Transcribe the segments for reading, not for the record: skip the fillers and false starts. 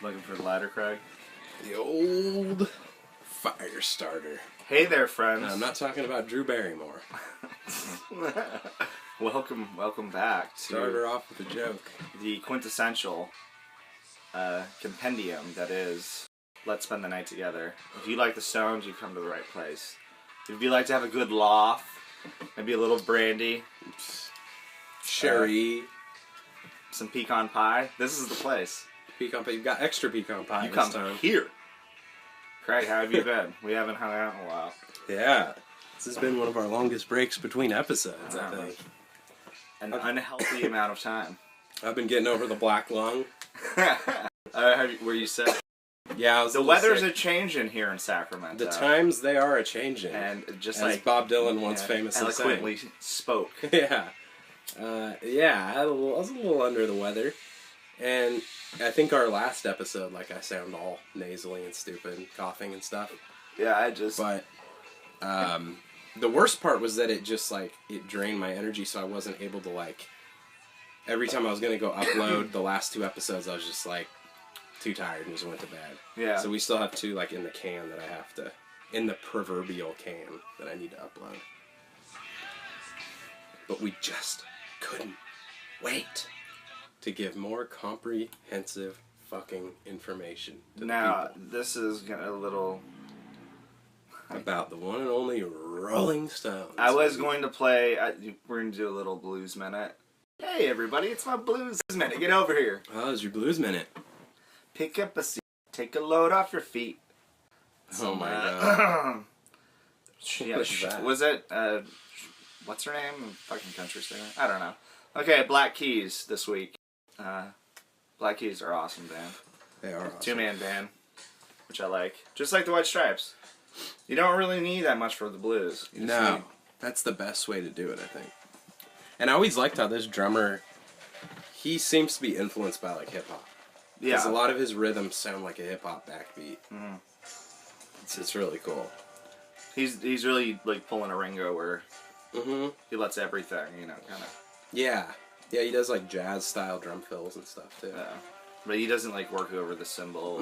Looking for the lighter, Craig? The old fire starter. Hey there, friends. I'm not talking about Drew Barrymore. welcome back to Start her off with a joke. the quintessential compendium that is Let's Spend the Night Together. If you like the Stones, you've come to the right place. If you like to have a good laugh, maybe a little brandy, Sherry, some pecan pie, this is the place. Pecan pie. You've got extra pecan pie. You this come time. here. Craig, how have you been? We haven't hung out in a while. Yeah. This has been one of our longest breaks between episodes, I think. An unhealthy amount of time. I've been getting over the black lung. Were you sick? Yeah, I was The weather's a changing here in Sacramento. The times they are a changing. And just as like Bob Dylan once famously eloquently spoke. Yeah. I was a little under the weather. And I think our last episode, like, I sound all nasally and stupid, coughing and stuff. Yeah, But, the worst part was that it just, like, it drained my energy, so I wasn't able to, like, every time I was going to go upload the last two episodes, I was just, like, too tired and just went to bed. Yeah. So we still have two, like, in the can that I have to, in the proverbial can that I need to upload. But we just couldn't wait to give more comprehensive fucking information to now, the people this is a little... about the one and only Rolling Stones. I was going to play... we're going to do a little blues minute. Hey, everybody, it's my blues minute. Get over here. Oh, it's your blues minute. Pick up a seat. Take a load off your feet. Oh, my God. Yeah, What's that? was it... what's her name? Fucking country singer? I don't know. Okay, Black Keys this week. Black Keys are awesome band. They are awesome. Two-man band, which I like. Just like the White Stripes. You don't really need that much for the blues. No, that's the best way to do it, I think. And I always liked how this drummer, he seems to be influenced by, like, hip-hop. Yeah. Because a lot of his rhythms sound like a hip-hop backbeat. Mm. It's really cool. He's really, like, pulling a Ringo where he lets everything, kind of. Yeah. Yeah, he does, like, jazz-style drum fills and stuff, too. Yeah. But he doesn't, like, work over the cymbal.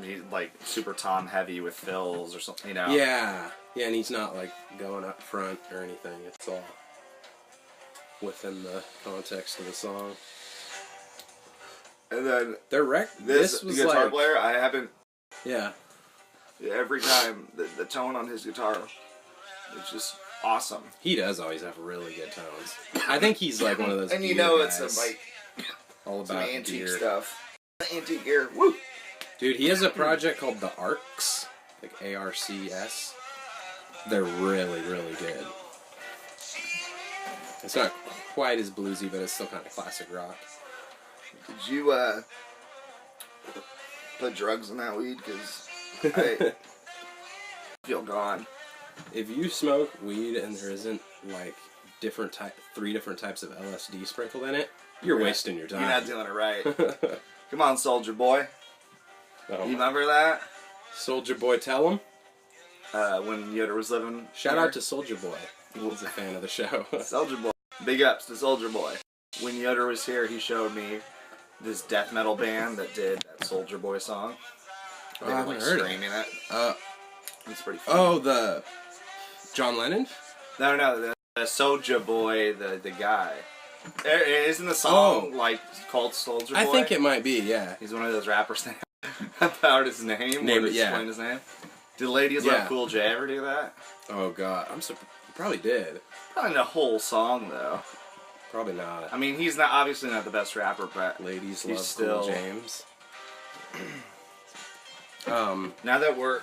He's, like, super tom-heavy with fills or something, Yeah. Yeah, and he's not, like, going up front or anything. It's all within the context of the song. And then this was guitar like, player, I haven't... Yeah. Every time, the tone on his guitar, it's just awesome. He does always have really good tones. I think he's like one of those and gear it's guys. like all about some antique gear stuff. Antique gear, woo! Dude, he has a project called The Arcs, like ARCS. They're really, really good. It's not quite as bluesy, but it's still kind of classic rock. Did you put drugs in that weed? Because I feel gone. If you smoke weed and there isn't like three different types of LSD sprinkled in it, you're wasting your time. You're not doing it right. Come on, Soldier Boy. Oh. You remember that? Soldier Boy, tell him. When Yoda was living. Shout out to Soldier Boy. He's a fan of the show. Soldier Boy. Big ups to Soldier Boy. When Yoda was here, he showed me this death metal band that did that Soldier Boy song. They were like screaming it. It's pretty funny. Oh, the John Lennon? No, the Soldier Boy, the guy. Isn't the song like called Soldier Boy? I think it might be, yeah. He's one of those rappers that about his name. Explain his name. Did Ladies Love Cool J ever do that? Oh god, I'm surprised. Probably did. Probably the whole song though. Probably not. I mean, he's obviously not the best rapper, but Ladies Love Cool James. Now that we're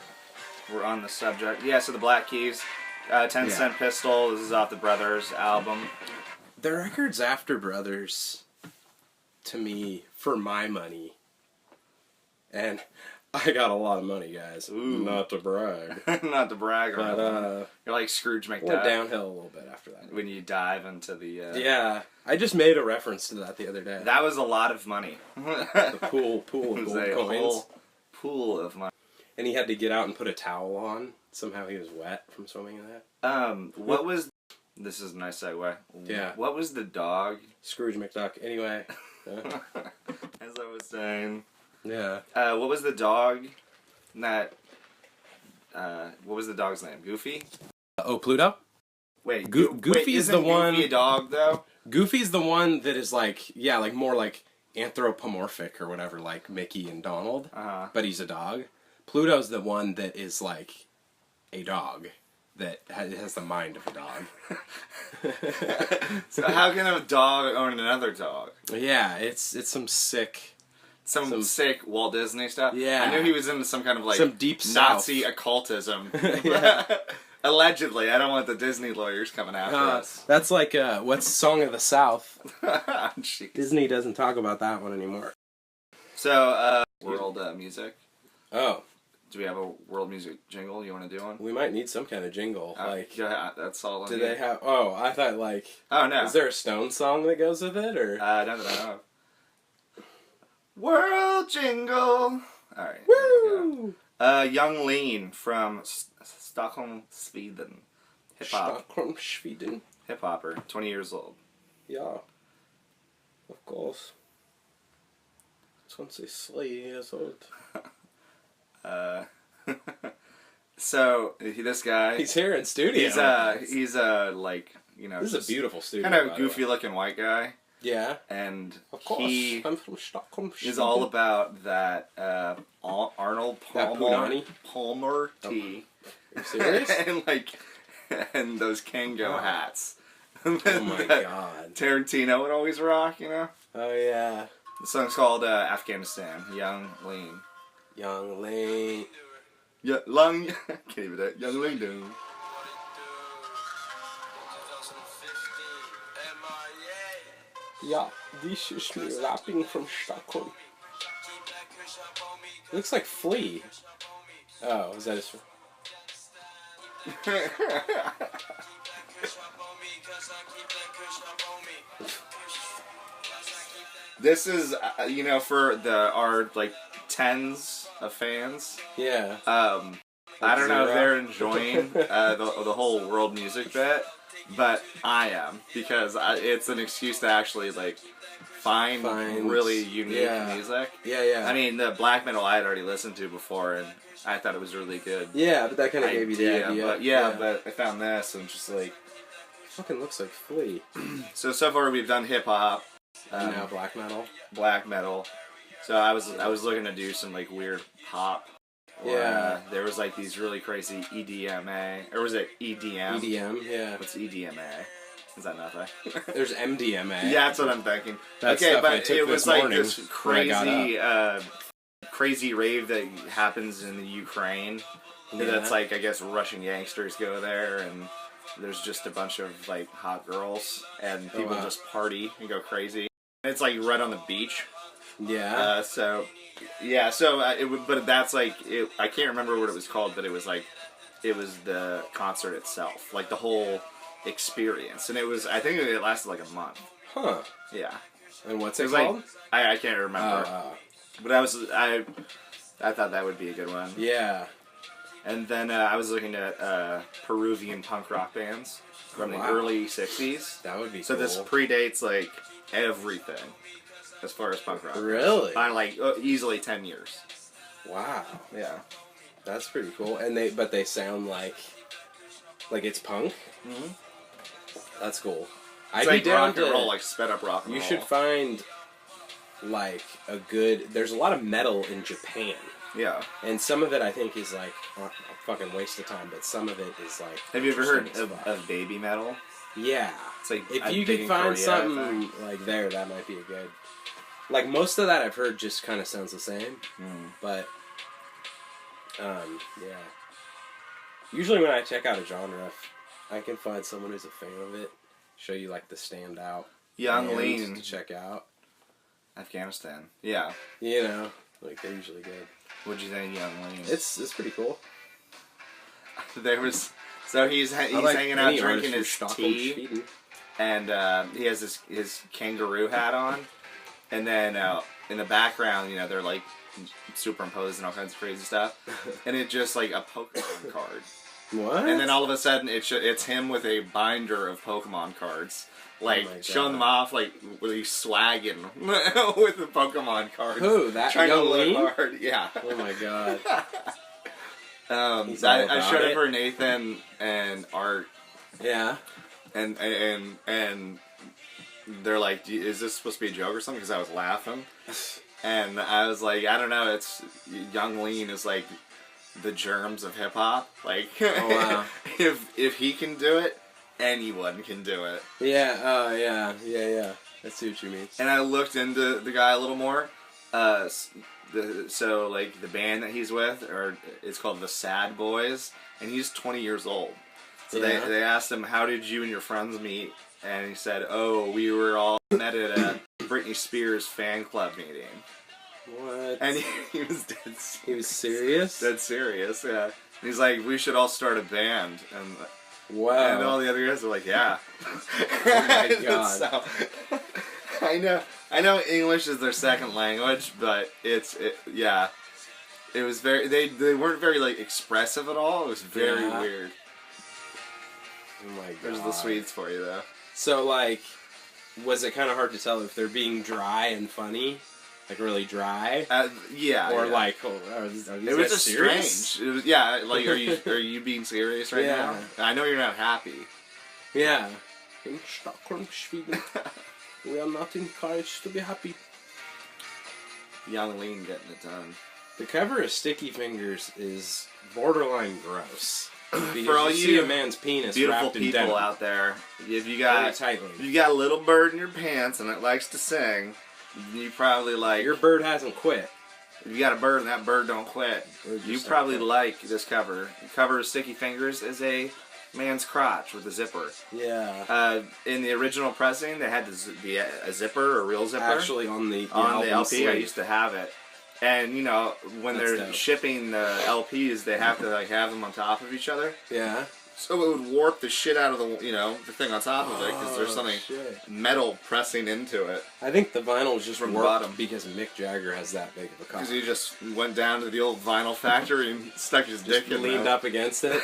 on the subject, so the Black Keys, 10 Cent Pistol. This is off the Brothers album. The records after Brothers, to me, for my money, and I got a lot of money, guys. Ooh. Not to brag. Not to brag, but you're like Scrooge McDuck. Went downhill a little bit after that. When you dive into the yeah, I just made a reference to that the other day. That was a lot of money. The pool of gold coins. Whole pool of money. And he had to get out and put a towel on. Somehow he was wet from swimming in that. What was... This is a nice segue. Yeah. What was the dog? Scrooge McDuck. Anyway. As I was saying, Yeah. What was the dog that... what was the dog's name? Goofy? Oh, Pluto? Wait, Goofy's the one... Goofy a dog, though? Goofy's the one that is like, yeah, like more like anthropomorphic or whatever, like Mickey and Donald. Uh-huh. But he's a dog. Pluto's the one that is like a dog that has the mind of a dog. So how can a dog own another dog? Yeah, it's some sick... Some sick Walt Disney stuff? Yeah. I knew he was into some kind of, like, some deep Nazi South. occultism. Yeah. Allegedly. I don't want the Disney lawyers coming after us. That's like, what's Song of the South? Jeez. Disney doesn't talk about that one anymore. So, world music. Oh. Do we have a world music jingle you want to do one? We might need some kind of jingle. Like, yeah, that's all. Do they have? Oh, I thought like. Oh no. Is there a Stone song that goes with it, or? Not that I know of. World jingle. All right. Woo! Young Lean from Stockholm, Sweden. Hip hop. Stockholm, Sweden. Hip hopper, 20 years old. Yeah. Of course. 23 years old. So this guy, he's here in studio. He's like, you know, this is a beautiful studio. Kind of goofy looking white guy. Yeah. And of course, I'm from Stockholm. Is all about that Arnold Palmer tea. Are you serious? and those Kango hats. Oh my god. Tarantino would always rock, you know. Oh yeah. The song's called Afghanistan. Young Lean. Young Lean. Yeah, Lung. Can't even do it. Young Lean do. Yeah, this is me rapping from Stockholm. It looks like Flea. Oh, is that his... This is, you know, for our, like, tens of fans. Yeah. I don't know if they're enjoying the whole world music bit, but I am, because it's an excuse to actually, like, find really unique music. Yeah, yeah. I mean, the black metal I had already listened to before, and I thought it was really good. Yeah, but that kind of gave you the idea. But, but I found this, and just like... Fucking looks like Flea. So far we've done hip-hop. And now black metal. Black metal. So I was looking to do some, like, weird pop. Yeah. There was, like, these really crazy EDMA. Or was it EDM? EDM, yeah. What's EDMA? Is that nothing? There's MDMA. Yeah, that's what I'm thinking. That's okay, stuff but I took it was this like morning this crazy, when crazy rave that happens in the Ukraine. Yeah. That's like, I guess, Russian gangsters go there, and there's just a bunch of like hot girls, and people just party and go crazy. And it's like right on the beach. Yeah. But that's like it. I can't remember what it was called, but it was the concert itself, like the whole experience, and I think it lasted like a month. Huh. Yeah. And what's it called? Like, I can't remember. But I thought that would be a good one. Yeah. And then I was looking at Peruvian punk rock bands from the early 60s. That would be cool. So this predates like everything as far as punk rock. Really? By like easily 10 years. Wow. Yeah. That's pretty cool. And they sound like it's punk. Mm-hmm. That's cool. It's I'd like be down rock to and roll, like sped up rock and roll. You should find like a good. There's a lot of metal in Japan. Yeah. And some of it I think is like a fucking waste of time, but some of it is like. Have you ever heard of baby metal? Yeah. It's like if you could find something like there, that might be a good. Like most of that I've heard just kind of sounds the same, but yeah. Usually when I check out a genre, I can find someone who's a fan of it, show you like the standout. Young Lean to check out. Afghanistan. Yeah. You know, like they're usually good. What'd you think, Young Lean? It's pretty cool. He's hanging out drinking his tea, and he has his kangaroo hat on, and then in the background, you know, they're like superimposed and all kinds of crazy stuff, and it's just like a Pokemon card. What? And then all of a sudden, it's him with a binder of Pokemon cards. Like, showing them off, like, really swagging with the Pokemon cards. Who? That trying young to look Lean? hard. Yeah. Oh my god. I showed it for Nathan and Art. Yeah. And they're like, is this supposed to be a joke or something? Because I was laughing. And I was like, I don't know, it's... Young Lean is like the germs of hip-hop. Like, oh, wow. if he can do it, anyone can do it. Yeah, yeah. I see what you mean. And I looked into the guy a little more. So, like, the band that he's with, it's called the Sad Boys, and he's 20 years old. So they asked him, how did you and your friends meet? And he said, oh, we were all met at a Britney Spears fan club meeting. What? And he was dead serious. He was serious? Dead serious, yeah. And he's like, we should all start a band. And wow. And all the other guys are like, yeah. Oh my god. So, I know English is their second language, but it was very, they weren't very, like, expressive at all. It was very weird. Oh my god. There's the Swedes for you, though. So, like, was it kind of hard to tell if they're being dry and funny? Like, really dry? Yeah. Or, yeah. like, are these it was just serious? strange. It was, yeah, like, are you being serious right now? I know you're not happy. Yeah. In Stockholm, Sweden, we are not encouraged to be happy. Young Lean getting it done. The cover of Sticky Fingers is borderline gross. For all you see a man's penis beautiful wrapped in people denim. out there, if you got a little bird in your pants and it likes to sing, you probably like... Your bird hasn't quit. If you got a bird and that bird don't quit, you probably like this cover. The cover of Sticky Fingers is a man's crotch with a zipper. Yeah. In the original pressing, they had a zipper, a real zipper. Actually, on the LP, sleeve. I used to have it. And, you know, when they're shipping the LPs, they have to, like, have them on top of each other. Yeah. So it would warp the shit out of the thing on top of it, because there's something metal pressing into it. I think the vinyl was just from warped bottom because Mick Jagger has that big of a cock. Because he just went down to the old vinyl factory and stuck his dick in leaned up against it.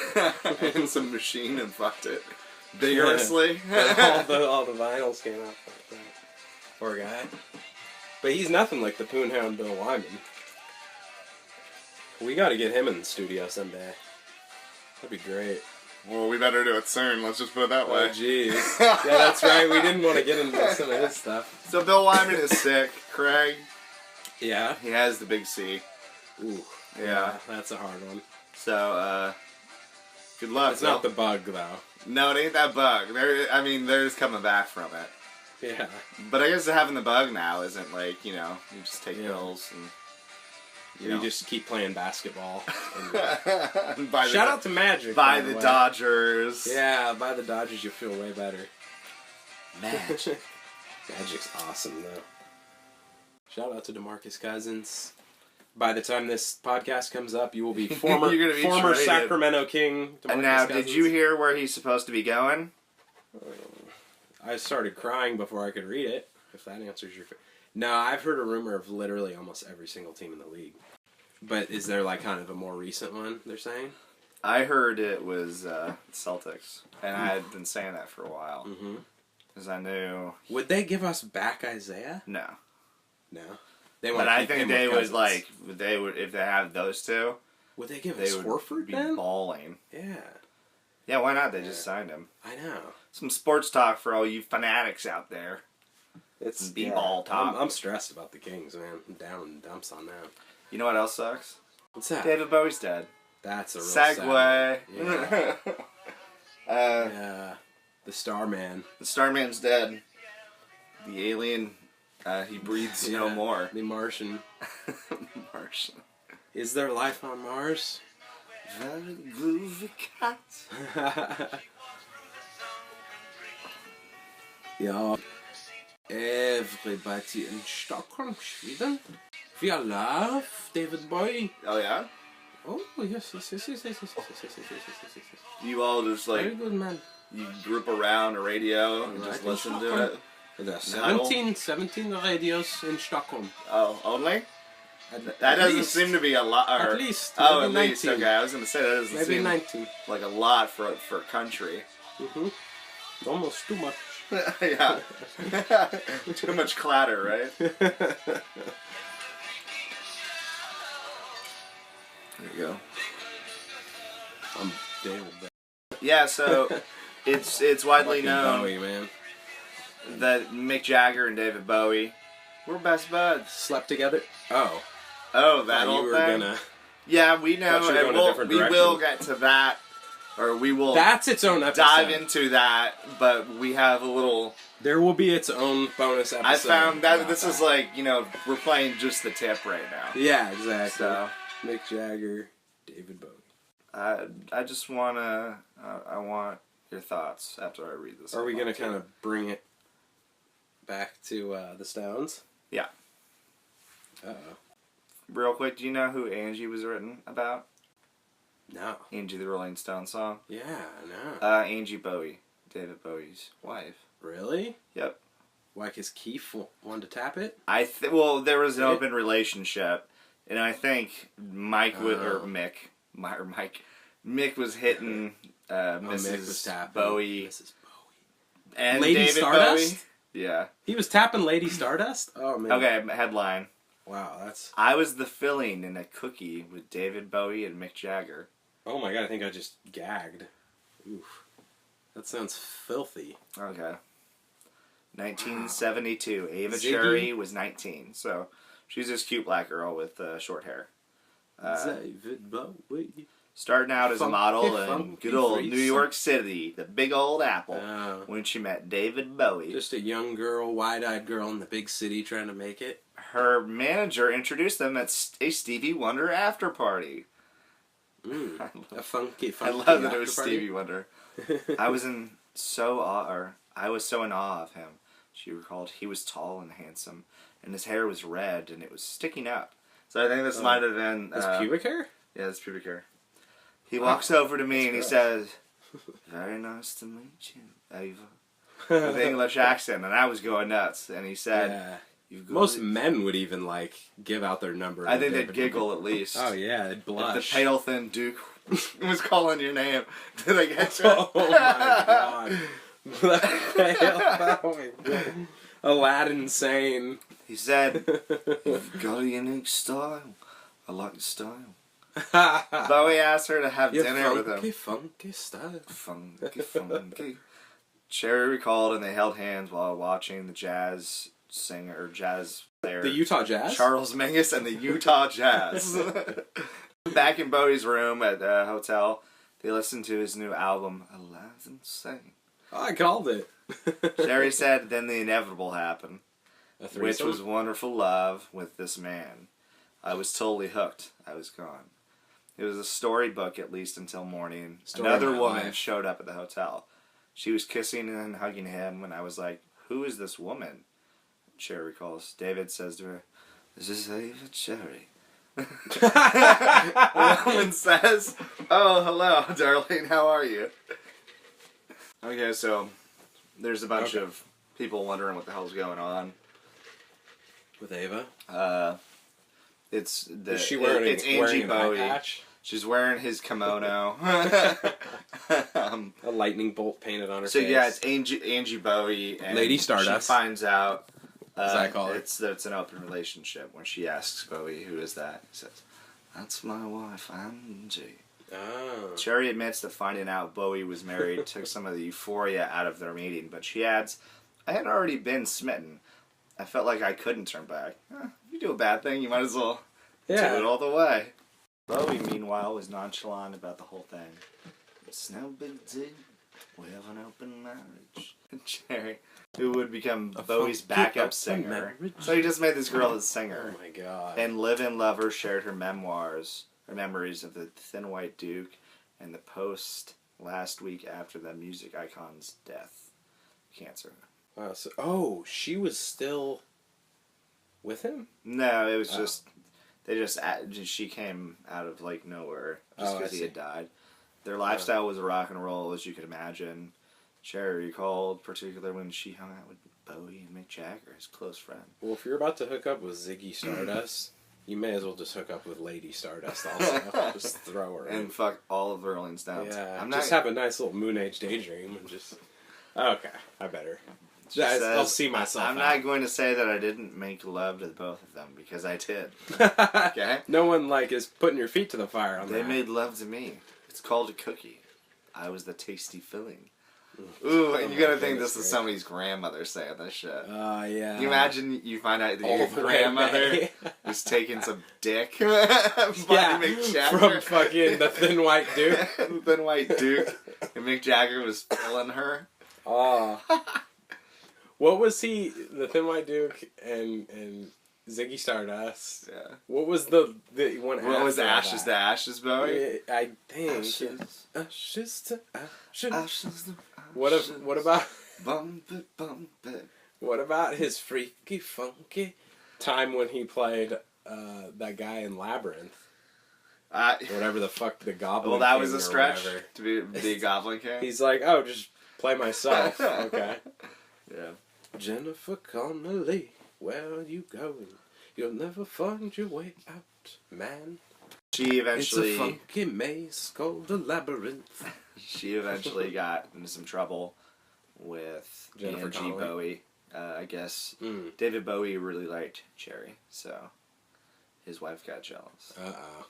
in some machine and fucked it vigorously. all the vinyls came out like that. Poor guy. But he's nothing like the Poonhound Bill Wyman. We gotta get him in the studio someday. That'd be great. Well, we better do it soon. Let's just put it that way. Oh, jeez. Yeah, that's right. We didn't want to get into some of his stuff. So Bill Wyman is sick. Craig. Yeah. He has the big C. Ooh. Yeah. That's a hard one. So, good luck. It's not the bug, though. No, it ain't that bug. They're just coming back from it. Yeah. But I guess having the bug now isn't like, you just take pills and... You just keep playing basketball. And shout out to Magic. By the Dodgers. Yeah, by the Dodgers you'll feel way better. Magic. Magic's awesome, though. Shout out to DeMarcus Cousins. By the time this podcast comes up, you will be former Sacramento King DeMarcus And now, Cousins. did you hear where he's supposed to be going? I started crying before I could read it, if that answers your... No, I've heard a rumor of literally almost every single team in the league. But is there like kind of a more recent one, they're saying? I heard it was Celtics. And I had been saying that for a while. Because I knew... Would they give us back Isaiah? No. No? But I think they would like... They would, if they have those two... Would they give us Horford be then? Balling. Yeah. Yeah, why not? They just signed him. I know. Some sports talk for all you fanatics out there. It's B-ball talk. I'm stressed about the Kings, man. I'm down in the dumps on that. You know what else sucks? What's that? David Bowie's dead. That's a real segue. Yeah. Yeah. The Starman. The Starman's dead. The alien, he breathes no more. The Martian. Martian. Is there life on Mars? Very groovy cat. Yeah. Everybody in Stockholm, Sweden. We love David Bowie. Oh yeah? Oh yes. You all just like very good man. You group around a radio and just listen to it. There are 17 radios in Stockholm. Oh, only? That doesn't seem to be a lot. Or, at least. Oh, at 19. least. Okay, I was going to say that doesn't maybe seem 19. like a lot for country. Almost too much. Yeah. Too much clatter, right? There you go. I'm David. Yeah, so it's widely known Bowie, man. that Mick Jagger and David Bowie were best buds. Slept together? Oh. Oh, that you old were thing? Gonna... Yeah, we know, Thought you were going a and different we will direction. get to that, or we will That's its own episode. dive into that, but we have a little... There will be its own bonus episode. I found that this that. is like, we're playing just the tip right now. Yeah, exactly. So, Mick Jagger, David Bowie. I just want to... I want your thoughts after I read this. Are we going to kind of bring it back to the Stones? Yeah. Uh-oh. Real quick, do you know who Angie was written about? No. Angie the Rolling Stone song? Yeah, no. Angie Bowie, David Bowie's wife. Really? Yep. Why, because Keith wanted to tap it? Well, there was an open relationship, and I think Mike Mick was hitting Mrs. Mick was tapping Bowie. Mrs. Bowie. And Lady David Stardust? Bowie. Yeah. He was tapping Lady Stardust? Oh, man. Okay, headline. Wow, that's... I was the filling in a cookie with David Bowie and Mick Jagger. Oh my god, I think I just gagged. Oof. That sounds filthy. Okay. 1972. Wow. Ava Ziggy. Cherry was 19. So she's this cute black girl with short hair. David Bowie. Starting out as a model in good old New York City, the Big Old Apple, when she met David Bowie. Just a young girl, wide-eyed girl in the big city trying to make it. Her manager introduced them at a Stevie Wonder after party. A funky I love that it was Stevie Wonder. I was so in awe of him. She recalled he was tall and handsome, and his hair was red and it was sticking up. So I think this might have been his pubic hair. Yeah, his pubic hair. He walks over to me and he says, "Very nice to meet you, Ava," with an English accent, and I was going nuts. And he said, Most men would even give out their number. I think they'd giggle at least. Oh yeah, they'd blush. If the pale thin Duke was calling your name, did I get you? Oh my god! Oh my god! Aladdin Sane. He said, "You've got a unique style. I like the style." Bowie asked her to have dinner with him. Funky style. Funky. Cherry recalled, and they held hands while watching the jazz player. The Utah Jazz? Charles Mingus and the Utah Jazz. Back in Bowie's room at the hotel, they listened to his new album, Alive and Sane. Oh, I called it. Cherry said, then the inevitable happened, which was wonderful love with this man. I was totally hooked. I was gone. It was a storybook, at least until morning. Another woman showed up at the hotel. She was kissing and hugging him, and I was like, who is this woman? Cherry recalls. David says to her, "This is Ava Cherry." The woman says, "Oh, hello, darling. How are you?" Okay, so there's a bunch of people wondering what the hell's going on with Ava. Is she wearing it's Angie Bowie. Eye patch? She's wearing his kimono. A lightning bolt painted on her face. So yeah, it's Angie Bowie and Lady Stardust. She finds out as I call it. It's an open relationship. When she asks Bowie, "Who is that?" He says, "That's my wife, Angie." Oh. Cherry admits that finding out Bowie was married took some of the euphoria out of their meeting, but she adds, "I had already been smitten. I felt like I couldn't turn back. If you do a bad thing, you might as well do it all the way." Bowie, meanwhile, was nonchalant about the whole thing. "It's no big deal. We have an open marriage." Cherry, who would become Bowie's backup singer. So he just made this girl his singer. Oh my god. And Live-In Lover shared her memories of the Thin White Duke and the post last week after the music icon's death. Cancer. Wow, she was still with him? No, it was just... She came out of nowhere just because he had died. Their lifestyle was rock and roll, as you could imagine. Cherry recalled, particularly when she hung out with Bowie and Mick Jagger, his close friend. Well, if you're about to hook up with Ziggy Stardust, You may as well just hook up with Lady Stardust also. Just throw her and in. fuck all of the Rolling Stones. Yeah, just have a nice little Moon Age daydream and just... Okay, I better. I'll see myself I'm out. not going to say that I didn't make love to both of them, because I did. Okay? No one, like, is putting your feet to the fire on that. They made love to me. It's called a cookie. I was the tasty filling. Ooh, and you gotta think this is somebody's grandmother saying this shit. Yeah. Can you imagine you find out that your grandmother was taking some dick by Mick Jagger? From fucking the Thin White Duke. The Thin White Duke. And Mick Jagger was filling her. Oh. What was he, the Thin White Duke and Ziggy Stardust? Yeah. What was the one? What was Ashes to Ashes, Bowie? I think. Ashes to Ashes. What about? Bump it, bump it. What about his freaky funky time when he played that guy in Labyrinth? Whatever the fuck the Goblin. Well, that King was a stretch to be the Goblin King. He's like, oh, just play myself. Okay. Yeah. Jennifer Connelly, where are you going? You'll never find your way out, man. She eventually... It's a funky maze called a labyrinth. She eventually got into some trouble with Jennifer Angie Connelly. Bowie. I guess David Bowie really liked Cherry, so his wife got jealous. Uh-oh.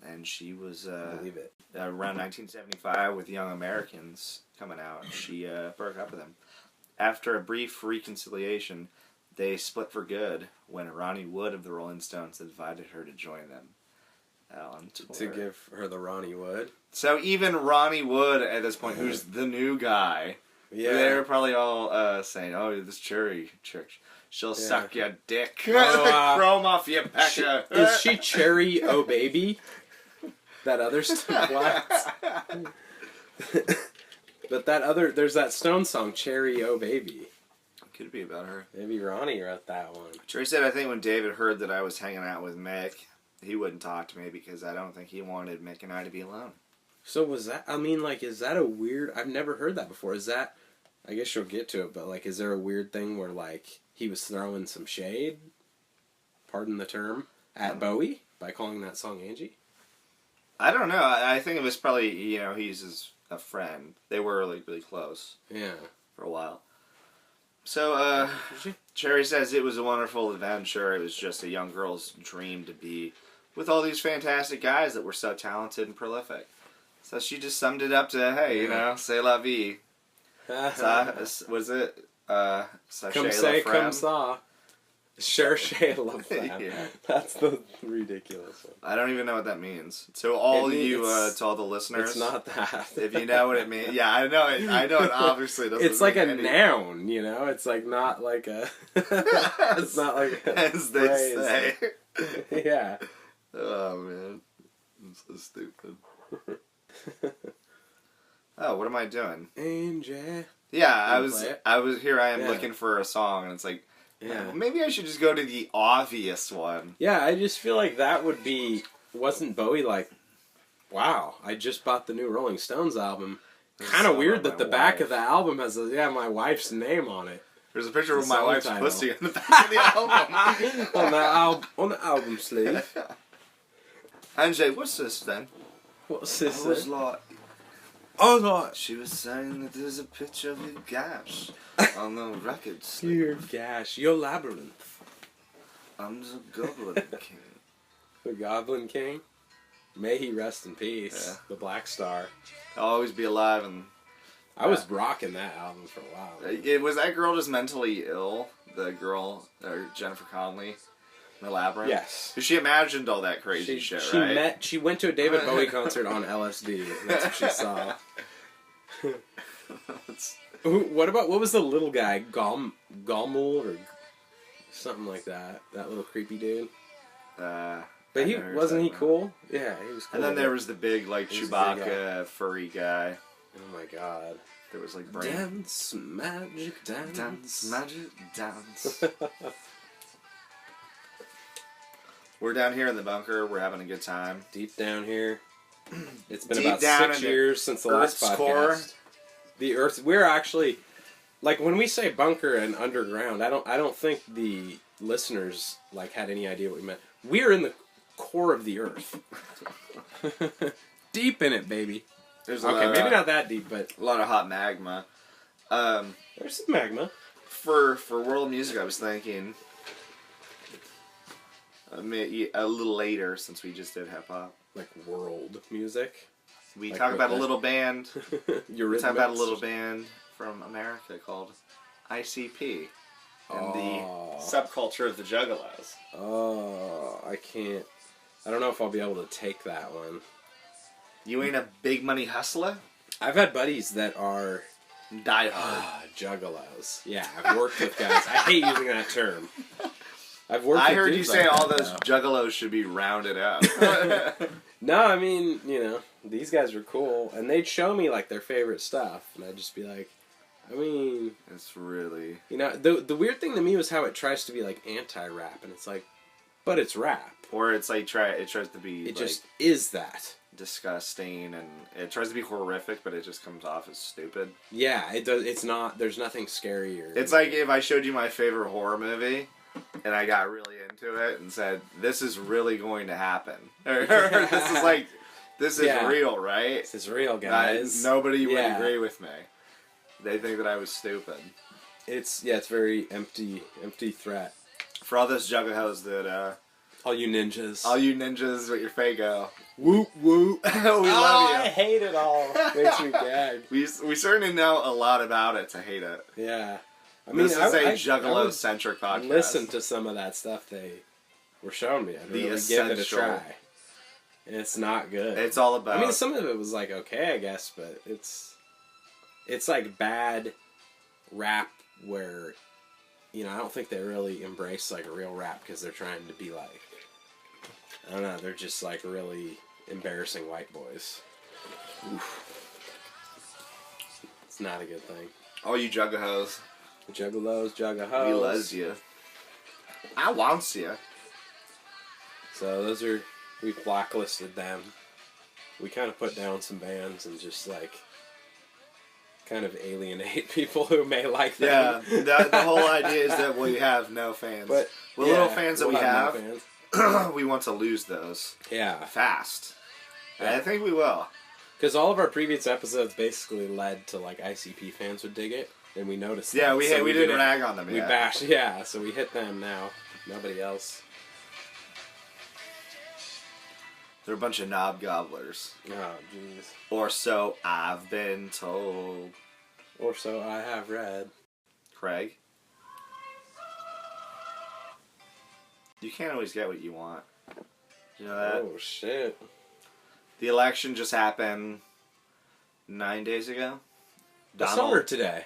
And she was... Believe it. Around 1975, with Young Americans coming out, she broke up with him. After a brief reconciliation, they split for good when Ronnie Wood of the Rolling Stones invited her to join them on tour. To give her the Ronnie Wood. So even Ronnie Wood, at this point, who's the new guy, they're probably all saying, oh, this Cherry chick, she'll suck your dick. Chrome off your pecker. Is she Cherry Oh Baby? That other what? But there's that Stone song, Cherry Oh Baby. Could be about her. Maybe Ronnie wrote that one. Cherry said, I think when David heard that I was hanging out with Mick, he wouldn't talk to me because I don't think he wanted Mick and I to be alone. So was that, I mean, like, is that a weird, I've never heard that before. Is that, I guess you'll get to it, but, like, is there a weird thing where, like, he was throwing some shade, pardon the term, at Bowie by calling that song Angie? I don't know. I think it was probably, he's a friend. They were, like, really close. Yeah. For a while. So, Cherry says it was a wonderful adventure. It was just a young girl's dream to be with all these fantastic guys that were so talented and prolific. So she just summed it up to, hey, c'est la vie. Was it? Comme c'est, comme ça. Cherchez la femme. Yeah. That's the ridiculous one. I don't even know what that means. So to all the listeners, it's not that. If you know what it means, yeah, I know it. I know it. Obviously, doesn't. It's like a noun, It's like not like a. It's not like a as they say. Yeah. Oh man, I'm so stupid. Oh, what am I doing? Angie. Yeah, I was here. I am looking for a song, and it's like. Yeah. Maybe I should just go to the obvious one. Yeah, I just feel like that would be... Wasn't Bowie like, wow, I just bought the new Rolling Stones album. Kind of weird that the back of the album has my wife's name on it. There's a picture of my wife's pussy on the back of the album. on the album sleeve. Angie, what's this then? What's this? I was like... Oh, no. She was saying that there's a picture of your gash on the record sleeve. Your gash, your labyrinth. I'm the Goblin King. The Goblin King? May he rest in peace. Yeah. The Black Star. I'll always be alive. And I was rocking that album for a while. Was that girl just mentally ill? The girl, or Jennifer Connelly? The Labyrinth? Yes. Because she imagined all that crazy shit, right? She went to a David Bowie concert on LSD. That's what she saw. What was the little guy? Gommel or something like that? That little creepy dude? But wasn't he cool? Yeah, he was cool. And then there was the big, like, Chewbacca furry guy. Oh my god. There was, like, brain. Dance, magic, dance. Dance, magic, dance. We're down here in the bunker. We're having a good time. Deep down here. It's been about 6 years since the last podcast. Core. The Earth. We're actually, like, when we say bunker and underground, I don't think the listeners like had any idea what we meant. we're in the core of the earth. Deep in it, baby. There's maybe not that deep, but a lot of hot magma. There's some magma. For world music, I was thinking maybe a little later, since we just did hip hop. Like world music. We like talk about a little band. We talk about a little band from America called ICP and the subculture of the Juggalos. Oh, I can't. I don't know if I'll be able to take that one. You ain't a big money hustler? I've had buddies that are Die hard. Juggalos. Yeah, I've worked with guys. I hate using that term. I heard you say all those juggalos should be rounded up. No, I mean, these guys were cool, and they'd show me like their favorite stuff, and I'd just be like, I mean, it's really, the weird thing to me was how it tries to be like anti-rap, and it's like, but it's rap, or it's like it tries to be, it like, just is that disgusting, and it tries to be horrific, but it just comes off as stupid. Yeah, it does. It's not. There's nothing scarier. It's like if I showed you my favorite horror movie. And I got really into it and said, "This is really going to happen." Or this is real, right? This is real, guys. Nobody would agree with me. They think that I was stupid. It's very empty threat. For all those juggalos that, all you ninjas with your Faygo. Whoop whoop. We love you. I hate it all. Makes me gag. We certainly know a lot about it to hate it. Yeah. I mean, this is a Juggalo-centric podcast. Listen to some of that stuff they were showing me. I'd really give it a try. It's not good. It's all about... I mean, some of it was like, okay, I guess, but it's like bad rap where, I don't think they really embrace like a real rap because they're trying to be like, I don't know, they're just like really embarrassing white boys. Oof. It's not a good thing. All you juggalos. Juggalos, juggahos. We loves you. I wants you. So we've blacklisted them. We kind of put down some bands and just like kind of alienate people who may like them. Yeah, the whole idea is that we have no fans. But the little fans that we have, no we want to lose those. Yeah. Fast. Yeah. And I think we will. Because all of our previous episodes basically led to like ICP fans would dig it. And we noticed that. Yeah, we didn't rag on them yet. We bashed, so we hit them now. Nobody else. They're a bunch of knob gobblers. Oh, jeez. Or so I've been told. Or so I have read. Craig? You can't always get what you want. You know that? Oh, shit. The election just happened 9 days ago. I saw her today.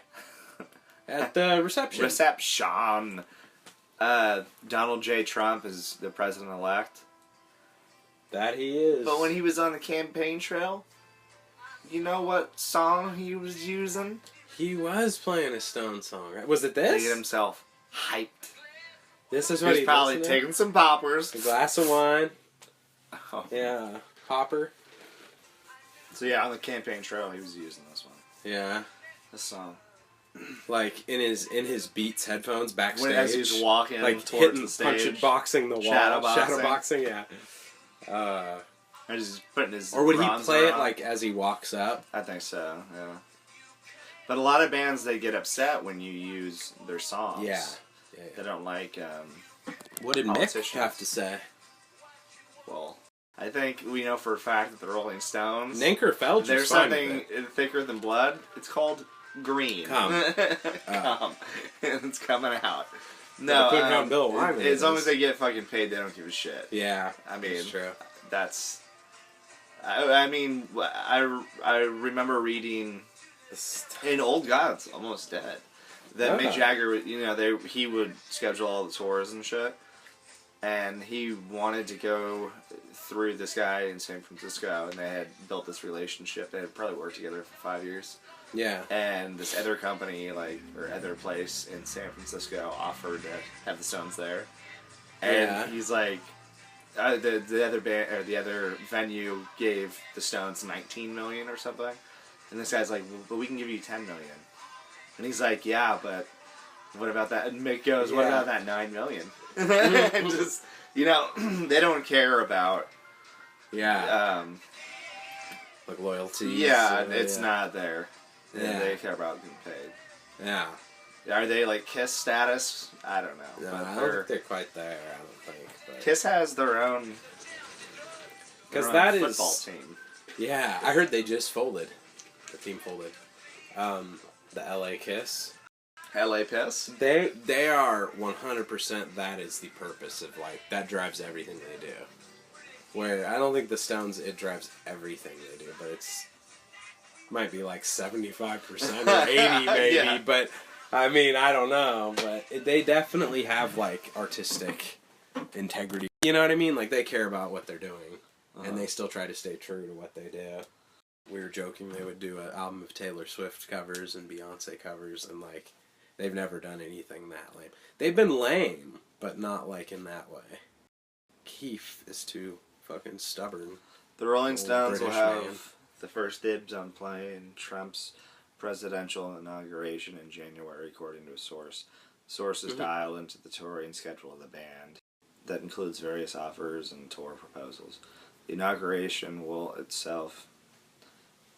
At the reception. Donald J. Trump is the president-elect. That he is. But when he was on the campaign trail, you know what song he was using? He was playing a Stone song, right? Was it this? To get himself hyped. This is what he was probably taking some poppers. A glass of wine. Oh. Yeah. Popper. So yeah, on the campaign trail, he was using this one. Yeah. This song. Like in his Beats headphones backstage. As he's walking like towards hitting, the stage. boxing the wall. Shadowboxing, yeah. And just putting his or would he play it like as he walks up? I think so, yeah. But a lot of bands, they get upset when you use their songs. Yeah. They don't like what did Mick have to say? Well, I think we know for a fact that the Rolling Stones... Ninker Felch there's something thicker than blood. It's called green. It's coming out. No, putting out Bill Wyman. As long as they get fucking paid, they don't give a shit. Yeah, I mean, that's true. That's. I mean, I remember reading in Old Gods, Almost Dead, that Mick Jagger, he would schedule all the tours and shit, and he wanted to go through this guy in San Francisco, and they had built this relationship. They had probably worked together for 5 years. Yeah. And this other company, or other place in San Francisco offered to have the Stones there. And he's like, the other band, or the other venue gave the Stones $19 million or something. And this guy's like, well, but we can give you $10 million. And he's like, yeah, but What about that? And Mick goes, what about that $9 million? And just, you know, they don't care about... Yeah. Like loyalty. Yeah, it's not there. Yeah. They care about getting paid. Yeah. Are they like Kiss status? I don't know. No, but I don't think they're quite there, I don't think. But... Kiss has their own... Because that is... football team. Yeah, I heard they just folded. The team folded. The LA Kiss. LA Piss? They are 100% that is the purpose of, like, that drives everything they do. Where I don't think the Stones, it drives everything they do, but it's might be like 75% or 80 maybe, yeah. But I mean, I don't know, but they definitely have like artistic integrity. You know what I mean? Like they care about what they're doing, and they still try to stay true to what they do. We were joking they would do an album of Taylor Swift covers and Beyonce covers, and like they've never done anything that lame. They've been lame, but not like in that way. Keith is too fucking stubborn. The Rolling Stones British will have man. the first dibs on playing Trump's presidential inauguration in January, according to a source. Sources dial into the touring schedule of the band. That includes various offers and tour proposals. The inauguration will itself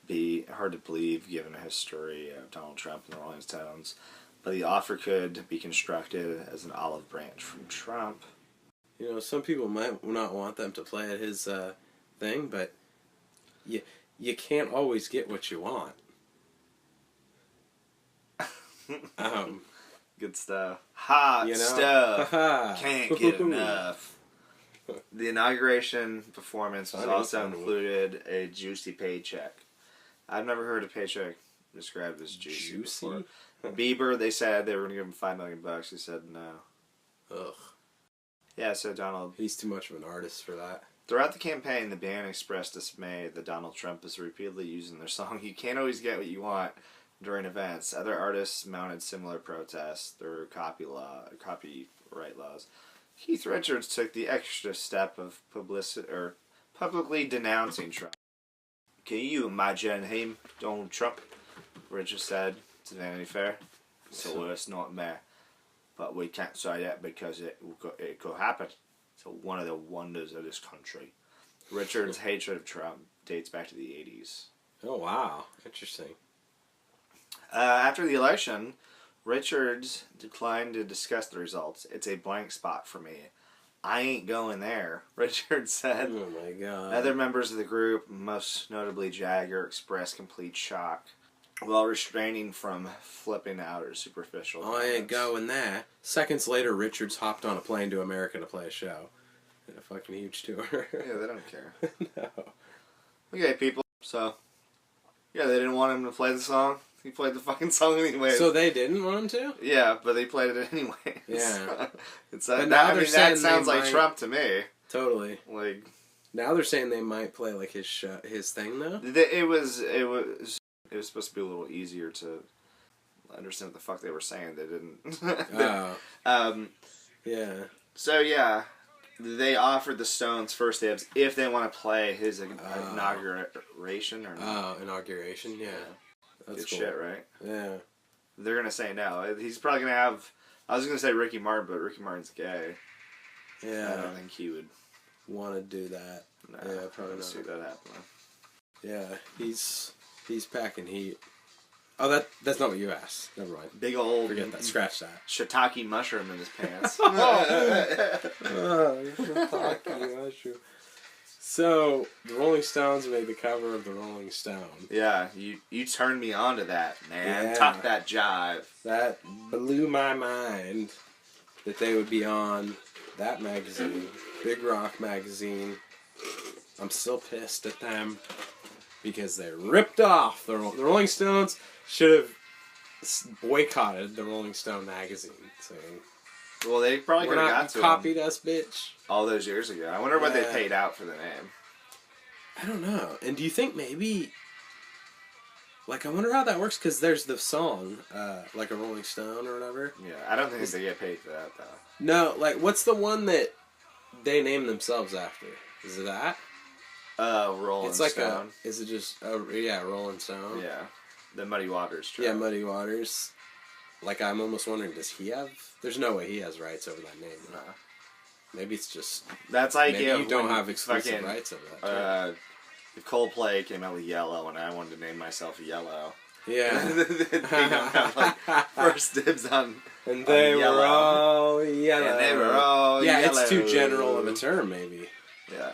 be hard to believe given a history of Donald Trump and the Rolling Stones, but the offer could be constructed as an olive branch from Trump. You know, some people might not want them to play at his thing, but you can't always get what you want. Good stuff. Hot stuff. Can't get enough. The inauguration performance was also included a juicy paycheck. I've never heard a paycheck described as juicy before. Bieber, they said they were going to give him $5 million. He said no. Ugh. Yeah, so Donald... He's too much of an artist for that. Throughout the campaign, the band expressed dismay that Donald Trump is repeatedly using their song "You Can't Always Get What You Want" during events. Other artists mounted similar protests through copyright laws. Keith Richards took the extra step of publicly denouncing Trump. "Can you imagine him, Donald Trump?" Richards said to Vanity Fair. "So it's not me. But we can't say that because it could happen. It's one of the wonders of this country." Richard's hatred of Trump dates back to the 80s. Oh, wow. Interesting. After the election, Richards declined to discuss the results. "It's a blank spot for me. I ain't going there," Richards said. Oh, my God. Other members of the group, most notably Jagger, expressed complete shock while restraining from flipping out or superficial I ain't going there. Seconds later, Richards hopped on a plane to America to play a show. In a fucking huge tour. Yeah, they don't care. No. Okay, people. So, yeah, they didn't want him to play the song. He played the fucking song anyway. So they didn't want him to? Yeah, but they played it anyway. Yeah. That sounds like Trump to me. Totally. Like, now they're saying they might play like his thing though. It was supposed to be a little easier to understand what the fuck they were saying. They didn't. Yeah. So yeah, they offered the Stones first dibs if they want to play his inauguration or not. Oh, inauguration, yeah. That's Good cool. shit, right? Yeah. They're gonna say no. He's probably gonna have. I was gonna say Ricky Martin, but Ricky Martin's gay. Yeah. I don't think he would want to do that. No, yeah, probably not. See that happen. Yeah, he's packing heat. Oh, that's not what you asked. Never mind. Big old. Forget that. Scratch that. Shiitake mushroom in his pants. Shiitake mushroom. So, the Rolling Stones made the cover of the Rolling Stone. Yeah, you turned me on to that, man. Yeah. Talk that jive. That blew my mind that they would be on that magazine, Big Rock magazine. I'm still pissed at them because they ripped off the Rolling Stones. Should have boycotted the Rolling Stone magazine, saying, well, they probably could have got to copied them us, bitch. all those years ago. I wonder what they paid out for the name. I don't know. And do you think maybe, like, I wonder how that works, because there's the song, like a Rolling Stone or whatever. Yeah, I don't think they get paid for that, though. No, like, what's the one that they name themselves after? Is it that? Rolling Stone. It's like is it just, Rolling Stone? Yeah. The Muddy Waters track. Yeah, Muddy Waters. like, I'm almost wondering, does he have... There's no way he has rights over that name. No. Maybe it's just... That's like maybe you don't have exclusive fucking, rights over that. If Coldplay came out with Yellow and I wanted to name myself Yellow. Yeah. They don't have, like, first dibs on... And they were all yellow. And they were all yeah, yellow. it's too general of a term, maybe. Yeah.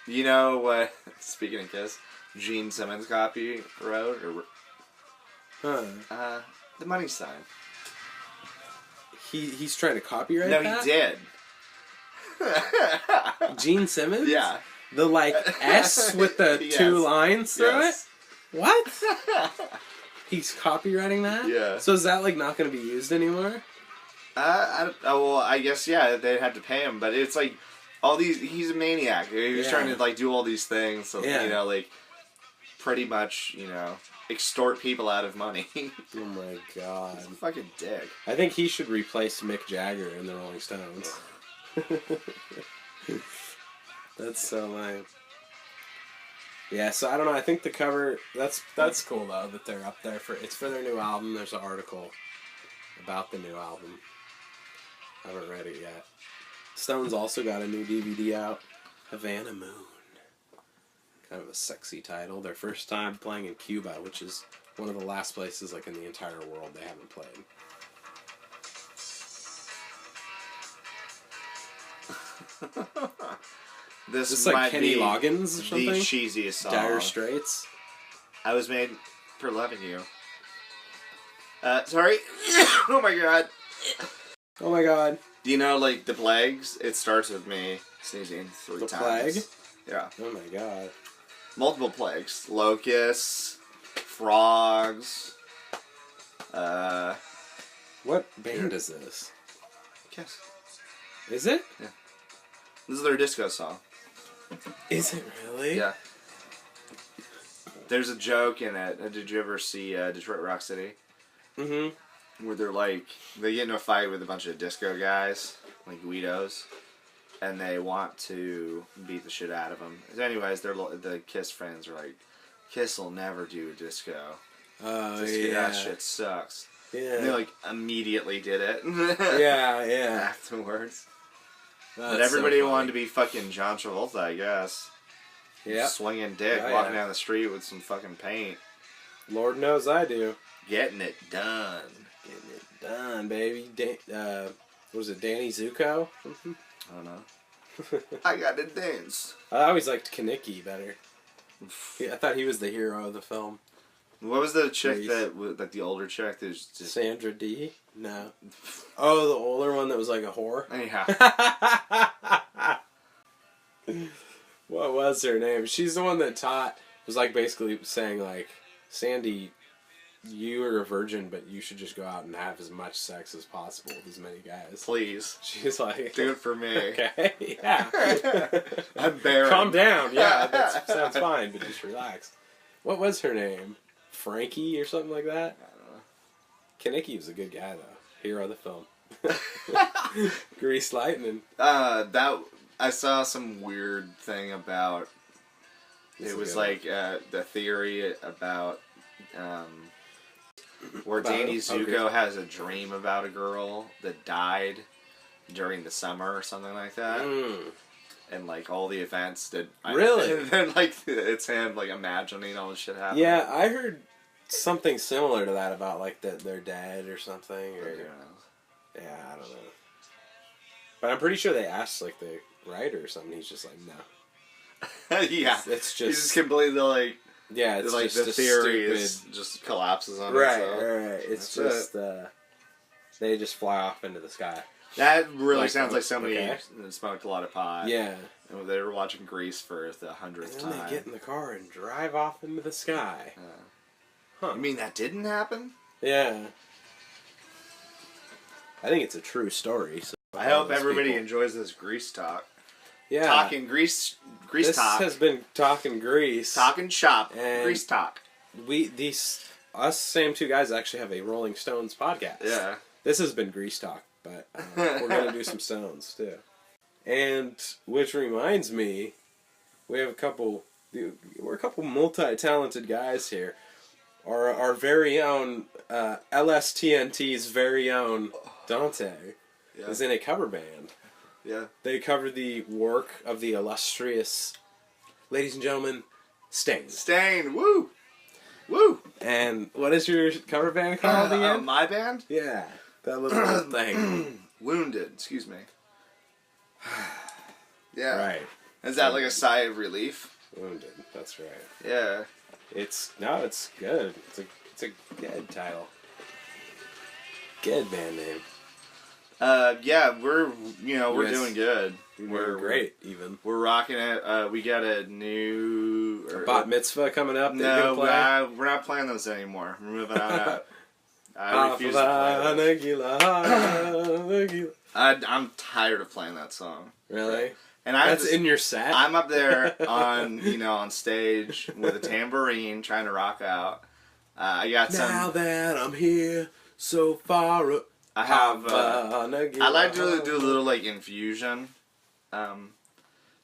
You know what, speaking of Kiss, Gene Simmons copy wrote? The money sign. He's trying to copyright that? that? No, he did. Gene Simmons? Yeah. The, like, S with the Yes. 2 lines through Yes. it? What? He's copywriting that? Yeah. So is that, like, not going to be used anymore? Well, I guess, yeah, they had to pay him, but it's like, all these, he's a maniac. He was trying to, like, do all these things, so, you know, like, pretty much, you know, extort people out of money. Oh my god. He's a fucking dick. I think he should replace Mick Jagger in the Rolling Stones. That's so lame. Yeah, so I don't know, I think the cover, that's cool though, that they're up there it's for their new album. There's an article about the new album. I haven't read it yet. Stones also got a new DVD out, Havana Moon. Kind of a sexy title. Their first time playing in Cuba, which is one of the last places, like, in the entire world they haven't played. This like might Kenny be Loggins or something? the cheesiest song. Dire Straits. I was made for loving you. Sorry. Oh my god. Oh my god. Do you know, like, the plagues? It starts with me sneezing 3 times. The plague? Yeah. Oh my god. Multiple plagues. Locusts, frogs, What band is this? Kiss. Is it? Yeah. This is their disco song. Is it really? Yeah. There's a joke in it. Did you ever see Detroit Rock City? Mm-hmm. Where they're like, they get in a fight with a bunch of disco guys, like Guidos, and they want to beat the shit out of them. Anyways, the Kiss friends are like, Kiss will never do disco. Oh, Disco, yeah. that shit sucks. Yeah. And they, like, immediately did it. Yeah, yeah. Afterwards. That's But everybody so wanted to be fucking John Travolta, I guess. Yeah. Swinging dick, Oh, walking yeah. down the street with some fucking paint. Lord knows I do. Getting it done. Getting it done, baby. What was it, Danny Zuko? I don't know. I gotta dance. I always liked Kaneki better. I thought he was the hero of the film. What was the chick that the older chick that was just... Sandra Dee? No. Oh, the older one that was like a whore? Yeah. What was her name? She's the one that taught, was like basically saying like, Sandy, you are a virgin, but you should just go out and have as much sex as possible with as many guys. Please. She's like... Do it for me. Okay, yeah. I'm barren. Calm down. Yeah, that sounds fine, but just relax. What was her name? Frankie or something like that? I don't know. Kaneki was a good guy, though. Hero of the film. Grease Lightning. I saw some weird thing about... It was like the theory about... where Danny Zuko has a dream about a girl that died during the summer or something like that. And like all the events that... Really? And then like it's him like imagining all this shit happening. Yeah, I heard something similar to that about like that they're dead or something. Or, yeah, I don't know. But I'm pretty sure they asked like the writer or something. He's just like, no. Yeah. It's just... He's just completely like... Yeah, it's like just the a theory stupid... just collapses on right, itself. Right. It's That's just they just fly off into the sky. That really Like, sounds like somebody okay. smoked a lot of pot. Yeah. And they were watching Grease for the 100th And then time. they get in the car and drive off into the sky. Huh. You mean that didn't happen? Yeah. I think it's a true story. So I hope everybody enjoys this Grease talk. Yeah. Talking Grease talk. This has been Talking Grease. Talking shop. And Grease talk. Us same two guys actually have a Rolling Stones podcast. Yeah. This has been Grease talk, but we're going to do some Stones too. And, which reminds me, we're a couple multi-talented guys here. our very own LSTNT's very own Dante is in a cover band. Yeah. They cover the work of the illustrious, ladies and gentlemen, Stain. Stain, woo! Woo! And what is your cover band called again? My band? Yeah, that little thing. Wounded, excuse me. Yeah. Right. Is that like a sigh of relief? Wounded, that's right. Yeah. It's good. It's a good title. Good band name. Yeah, we're doing good. We're great, even. We're rocking it. We got a new... bat mitzvah coming up that no, you're going to play? We're not playing those anymore. We're moving on out. I refuse to play those. I'm tired of playing that song. Really? And that's in your set? I'm up there on stage with a tambourine trying to rock out. I got some... Now that I'm here, so far... I have... I like to do a little, like, infusion.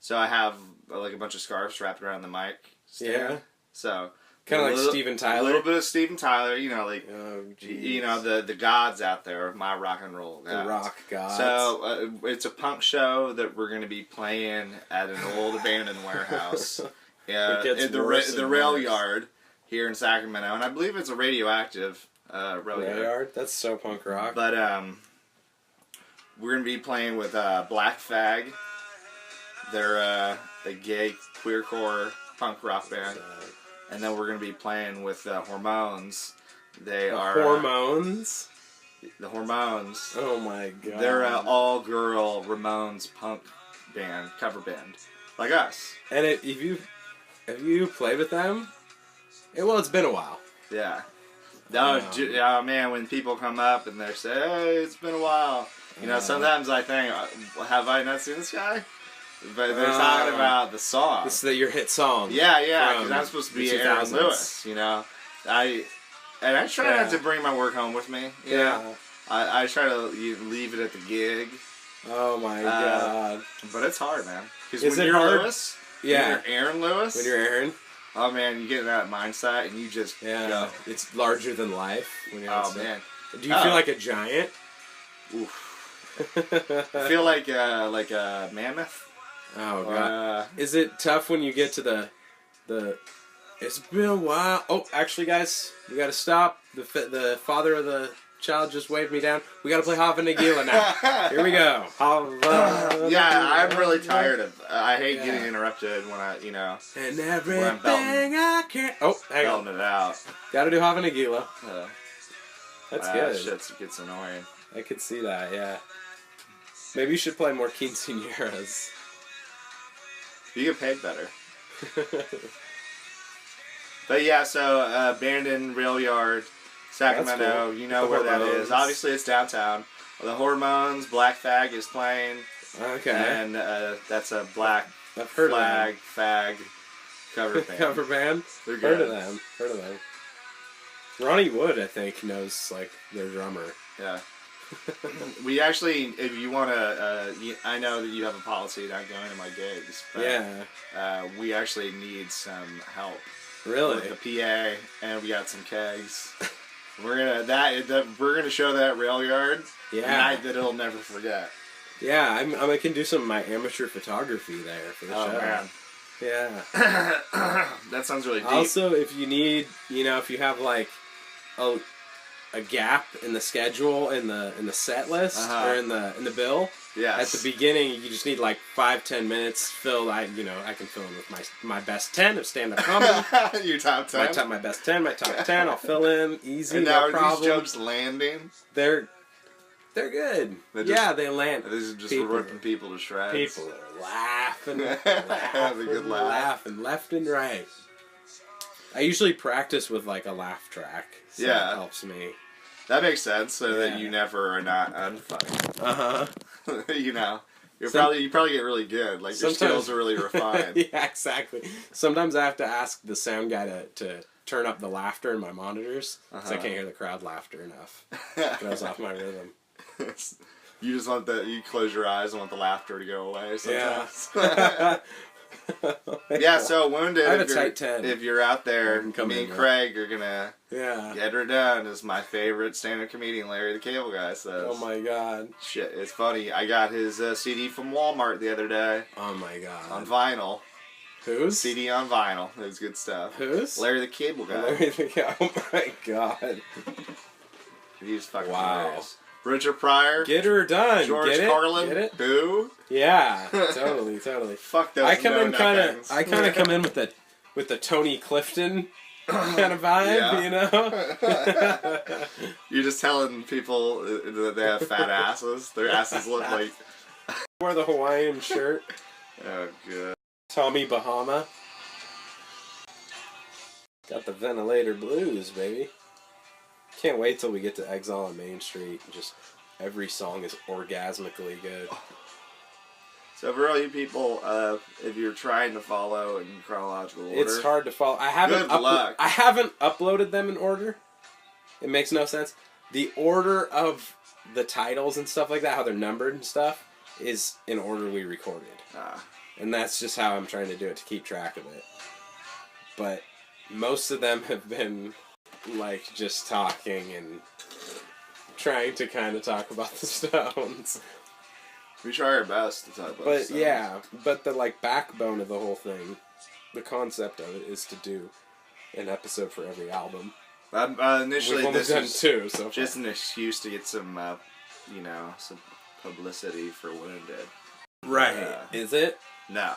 So I have, like, a bunch of scarves wrapped around the mic stand. Yeah. So... Kind of like Steven Tyler? A little bit of Steven Tyler, like... Oh, the gods out there, my rock and roll gods. The rock gods. So, it's a punk show that we're going to be playing at an old abandoned warehouse. Yeah, the rail yard here in Sacramento. And I believe it's a radioactive rail yard. That's so punk rock. But, we're going to be playing with Black Fag. They're a gay queercore punk rock band. And then we're going to be playing with Hormones. They are... Hormones? The Hormones. Oh my god. They're an all-girl Ramones punk band, cover band. Like us. And have you played with them? It's been a while. Yeah. Oh man, when people come up and they say, hey, it's been a while. Sometimes I think, have I not seen this guy? But they're talking about the song. This is your hit song. Yeah, because I'm supposed to be Aaron Lewis, I try not to bring my work home with me. I try to leave it at the gig. Oh my god. But it's hard, man. Because when you're hard? Lewis, when you're Aaron Lewis. When you're Aaron. Oh man, you get in that mindset and you just go. It's larger than life. When you're man. Do you feel like a giant? Oof. I feel like a mammoth. Oh god. Is it tough when you get to the it's been a while. Oh, actually guys, we gotta stop. The father of the child just waved me down. We gotta play Hava Nagila now. Here we go. I'm really tired of I hate getting interrupted when and everything I can hang on. Belting it out. Gotta do Hava Nagila. That's good. Shit gets annoying. I could see that, yeah. Maybe you should play more quinceañeras. You get paid better. But yeah, so abandoned rail yard, Sacramento. Cool. You know where that is. Obviously, it's downtown. The Hormones, Black Fag is playing. Okay. And that's a Black Flag Fag cover band. Cover band. They're good. Heard of them. Ronnie Wood, I think, knows like their drummer. Yeah. We actually, if you want to, I know that you have a policy not going to my gigs, but we actually need some help. Really? With the PA, and we got some kegs. We're gonna show that rail yard a night that it'll never forget. Yeah, I can do some of my amateur photography there for the show. Man. Yeah. That sounds really deep. Also, if you need, if you have like a gap in the schedule in the set list or in the bill. Yes. At the beginning, you just need like 5-10 minutes filled. I can fill in with my best 10 of stand-up comedy. Your top 10. My best 10, my top 10. I'll fill in easy. And now no problem. Are these jokes landing? They're good. They land. This is just ripping people to shreds. People are laughing, having a good laugh, laughing left and right. I usually practice with like a laugh track. So that helps me. That makes sense, so that you never are not unfunny. You probably get really good. Like your skills are really refined. Yeah, exactly. Sometimes I have to ask the sound guy to turn up the laughter in my monitors, because I can't hear the crowd laughter enough. It goes off my rhythm. You just want you close your eyes and want the laughter to go away sometimes. Yeah. Yeah, so Wounded, I have a tight 10. If you're out there, me and Craig are gonna get her done as my favorite stand-up comedian, Larry the Cable Guy says. Oh my god. Shit, it's funny. I got his CD from Walmart the other day. Oh my god. On vinyl. Whose? CD on vinyl. It was good stuff. Whose? Larry the Cable Guy. Larry the Cable. Oh my god. He's fucking hilarious. Richard Pryor. Get her done. George Carlin. Get it? Who? Yeah, totally. Fuck those. I come in kind of come in with the Tony Clifton kind of vibe, you know. You're just telling people that they have fat asses. Their asses look like. Wore the Hawaiian shirt. Oh god. Tommy Bahama. Got the ventilator blues, baby. Can't wait till we get to Exile on Main Street. Just every song is orgasmically good. So for all you people, if you're trying to follow in chronological order, it's hard to follow. I haven't uploaded them in order. It makes no sense. The order of the titles and stuff like that, how they're numbered and stuff, is in order we recorded. And that's just how I'm trying to do it, to keep track of it. But most of them have been like just talking and trying to kind of talk about the Stones. We try our best to talk about the Stones. Yeah, but the like backbone of the whole thing, the concept of it, is to do an episode for every album. Initially, we've only done 2, so just an excuse to get some, some publicity for Wounded. Right? Is it? No.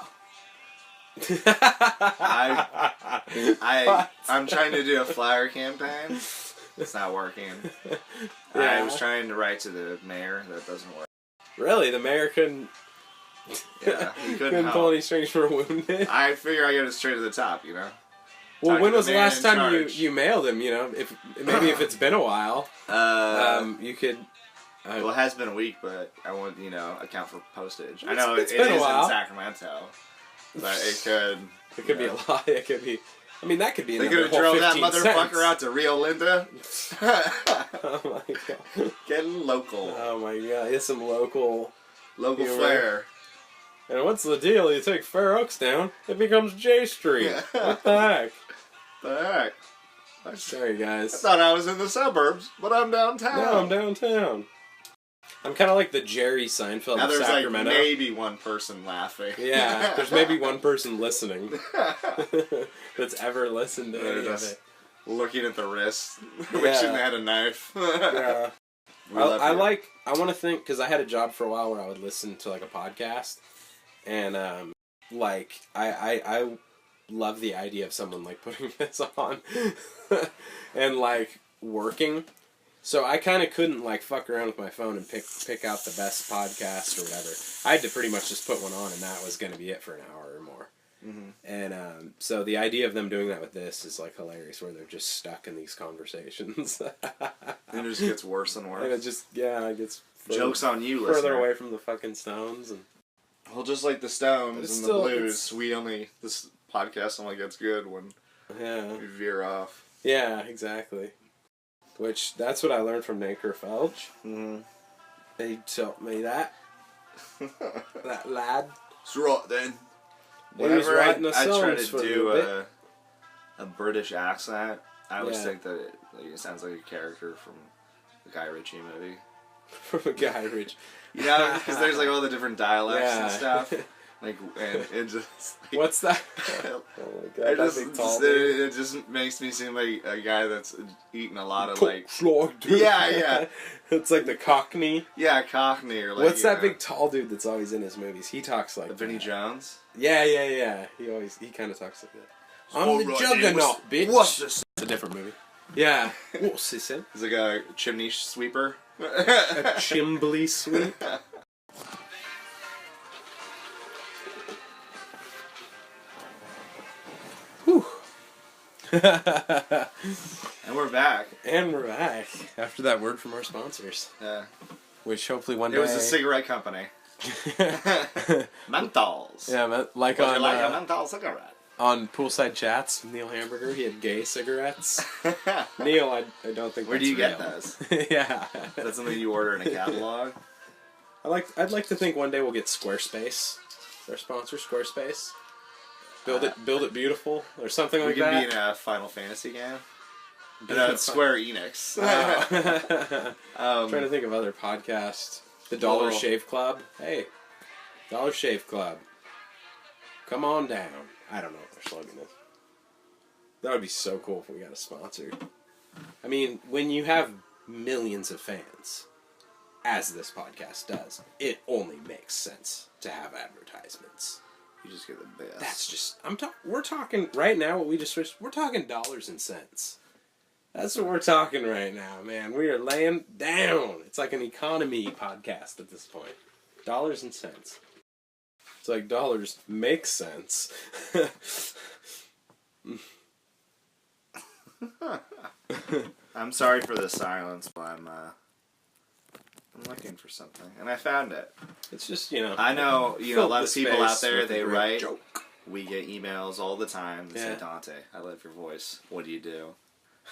I'm trying to do a flyer campaign. It's not working. I was trying to write to the mayor. That doesn't work. Really? The mayor couldn't... Yeah, he couldn't pull any strings for Wounded? I figure I got it straight to the top, you know? Well, when was the last time you mailed him, you know? Maybe if it's been a while, you could... well, it has been a week, but I won't, account for postage. I know it's it been is a while. in Sacramento, but it could... It could be a lot. It could be... I mean, that could be another whole 15 cents. They could have drove that motherfucker out to Rio Linda. Oh my god. Getting local. Oh my god. It's some local flair. And what's the deal? You take Fair Oaks down, it becomes J Street. What the heck? Sorry, guys. I thought I was in the suburbs, but I'm downtown. No, I'm downtown. I'm kind of like the Jerry Seinfeld of Sacramento. Like maybe one person laughing. Yeah, there's maybe one person listening that's ever listened to any of it. Looking at the wrist, wishing they had a knife. Yeah. I want to think, because I had a job for a while where I would listen to like a podcast, and I love the idea of someone like putting this on and like working. So I kind of couldn't like fuck around with my phone and pick out the best podcast or whatever. I had to pretty much just put one on, and that was going to be it for an hour or more. Mm-hmm. And so the idea of them doing that with this is like hilarious, where they're just stuck in these conversations. And it just gets worse and worse. And it just it gets jokes on you, further listener. away from the fucking Stones. And well, just like the Stones and the Blues, this podcast only gets good when we veer off. Yeah, exactly. Which, that's what I learned from Naker Felch. Mm-hmm. He taught me that. That lad. It's right then. Whenever I try to do a British accent, I always think that it sounds like a character from the Guy Ritchie movie. From a Guy Ritchie. You know, because there's like all the different dialects and stuff. Like, and it just... Like, what's that? Oh my god, it just makes me seem like a guy that's eating a lot of, like... Dude. Yeah. It's like the Cockney. Yeah, Cockney, or like... What's that big tall dude that's always in his movies? He talks like Vinnie Jones? Yeah. He kind of talks like that. I'm the Juggernaut, bitch. What's this? It's a different movie. Yeah. What's this in? He's like a chimney sweeper. A chimbley sweep. Whew. And we're back. After that word from our sponsors. Yeah. Which hopefully one day... It was a cigarette company. Menthols. Yeah, like Would on... you like a menthol cigarette? On Poolside Chats, Neil Hamburger, he had gay cigarettes. Neil, I don't think Where that's do you real. get those? Yeah. Is that something you order in a catalog? I'd like to think one day we'll get Squarespace. Their sponsor, Squarespace. Build it beautiful, or something like that. We that. can be in a Final Fantasy game. It's Square Enix. I'm trying to think of other podcasts. The Dollar Shave Club. Hey, Dollar Shave Club. Come on down. I don't know what their slogan is. That would be so cool if we got a sponsor. I mean, when you have millions of fans, as this podcast does, it only makes sense to have advertisements. You just get the best. That's just... we're talking... Right now, what we just switched... We're talking dollars and cents. That's what we're talking right now, man. We are laying down. It's like an economy podcast at this point. Dollars and cents. It's like dollars make sense. I'm sorry for the silence, but I'm looking for something, and I found it. It's just, you know... I know, a lot of people out there, they write... Joke. We get emails all the time that say, Dante, I love your voice. What do you do?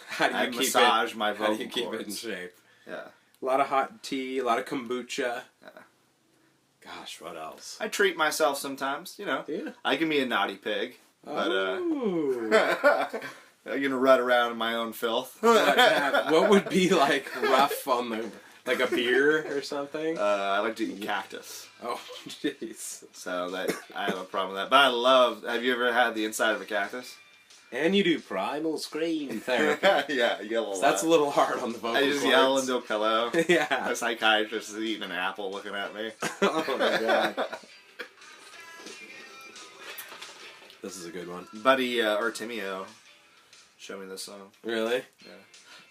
How do you massage my vocal How do you keep it in shape? Yeah. A lot of hot tea, a lot of kombucha. Yeah. Gosh, what else? I treat myself sometimes, Yeah. I can be a naughty pig, but I'm gonna run around in my own filth. What would be like rough on the like a beer or something? I like to eat cactus. Oh, jeez. So that I have a problem with that. But I love. Have you ever had the inside of a cactus? And you do primal scream therapy. Yeah, you yell a lot. That's a little hard on the vocal cords. I just yell into a pillow. Yeah. A psychiatrist is eating an apple looking at me. Oh my god. This is a good one. Buddy Artemio showed me this song. Really? Yeah.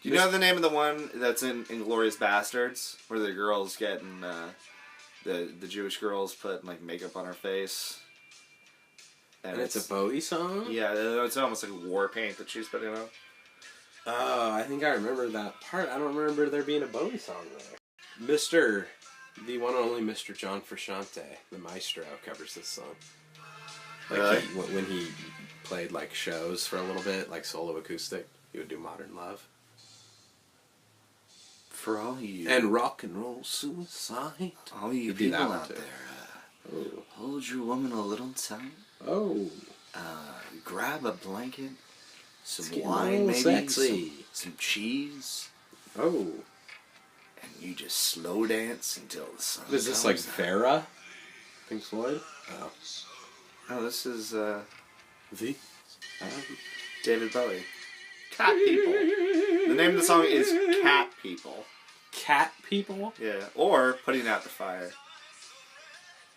Do you know the name of the one that's in Inglourious Bastards? Where the girls getting, the Jewish girls put like makeup on her face. And it's a Bowie song? Yeah, it's almost like war paint that she's putting on. Oh, I think I remember that part. I don't remember there being a Bowie song there. The one and only Mr. John Frusciante, the maestro, covers this song. Like really? When he played like shows for a little bit, like solo acoustic, he would do Modern Love. For all you... And Rock and Roll Suicide. All you people out there, hold your woman a little tight. Oh. Grab a blanket, some wine maybe, sexy. Some cheese. Oh. And you just slow dance until the sun comes. Is this like Vera? Pink Floyd? Oh. Oh, this is David Bowie. Cat People. The name of the song is Cat People. Cat People? Yeah. Or Putting Out the Fire.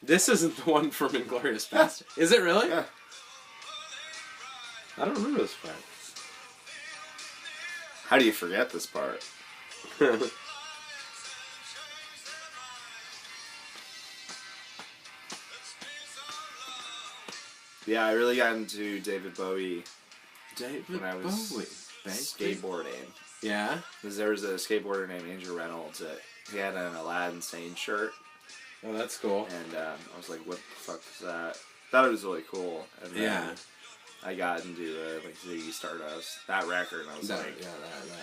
This isn't the one from Inglourious Bastards. Is it really? Yeah. I don't remember this part. How do you forget this part? Yeah, I really got into David Bowie when I was skateboarding. Yeah? Because there was a skateboarder named Andrew Reynolds that he had an Aladdin Sane shirt. Oh, that's cool. And I was like, what the fuck is that? Thought it was really cool. And then I got into like Ziggy Stardust, that record, and I was like... Yeah,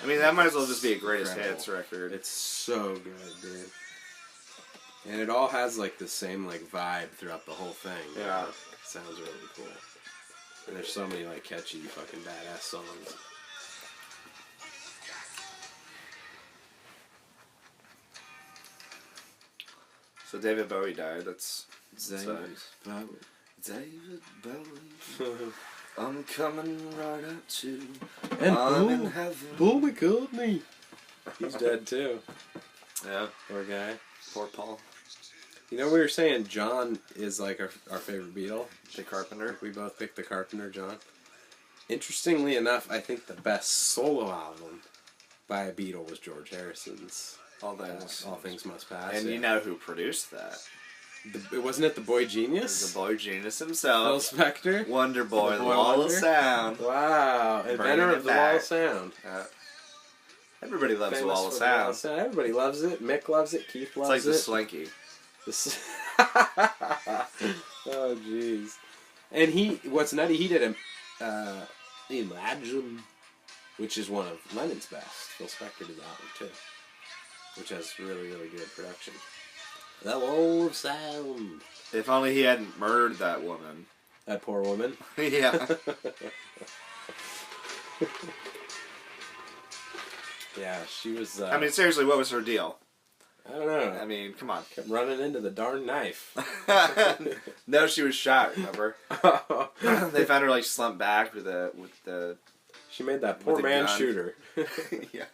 I mean, that might as well just be a greatest hits record. It's so good, dude. And it all has like the same like vibe throughout the whole thing. Yeah. It sounds really cool. And there's so many like catchy fucking badass songs. So David Bowie died. That's David Bowie. David Bowie. I'm coming right at you. And I'm in heaven. Paul McCartney. He's dead too. Yeah. Poor guy. Poor Paul. You know, we were saying John is like our favorite Beatle. The Carpenter. We both picked the Carpenter, John. Interestingly enough, I think the best solo album by a Beatle was George Harrison's All Things Must Pass. And you know who produced that? Wasn't it the Boy Genius? It was the Boy Genius himself. Phil Spector? Wonder Boy, the Wall of Sound. Wow. Inventor of the Wall of Sound. Everybody loves the Wall of Sound. Everybody loves it. Mick loves it. Keith loves it. It's like the Slinky. Oh, jeez. And what's nutty, he did Imagine, which is one of Lennon's best. Phil Spector did that one too, which has really, really good production. The Wall of Sound. If only he hadn't murdered that woman. That poor woman. Yeah. Yeah, she was... I mean, seriously, what was her deal? I don't know. I mean, come on. Kept running into the darn knife. No, she was shot, remember? They found her, like, slumped back with the... She made that poor man shoot her. Yeah.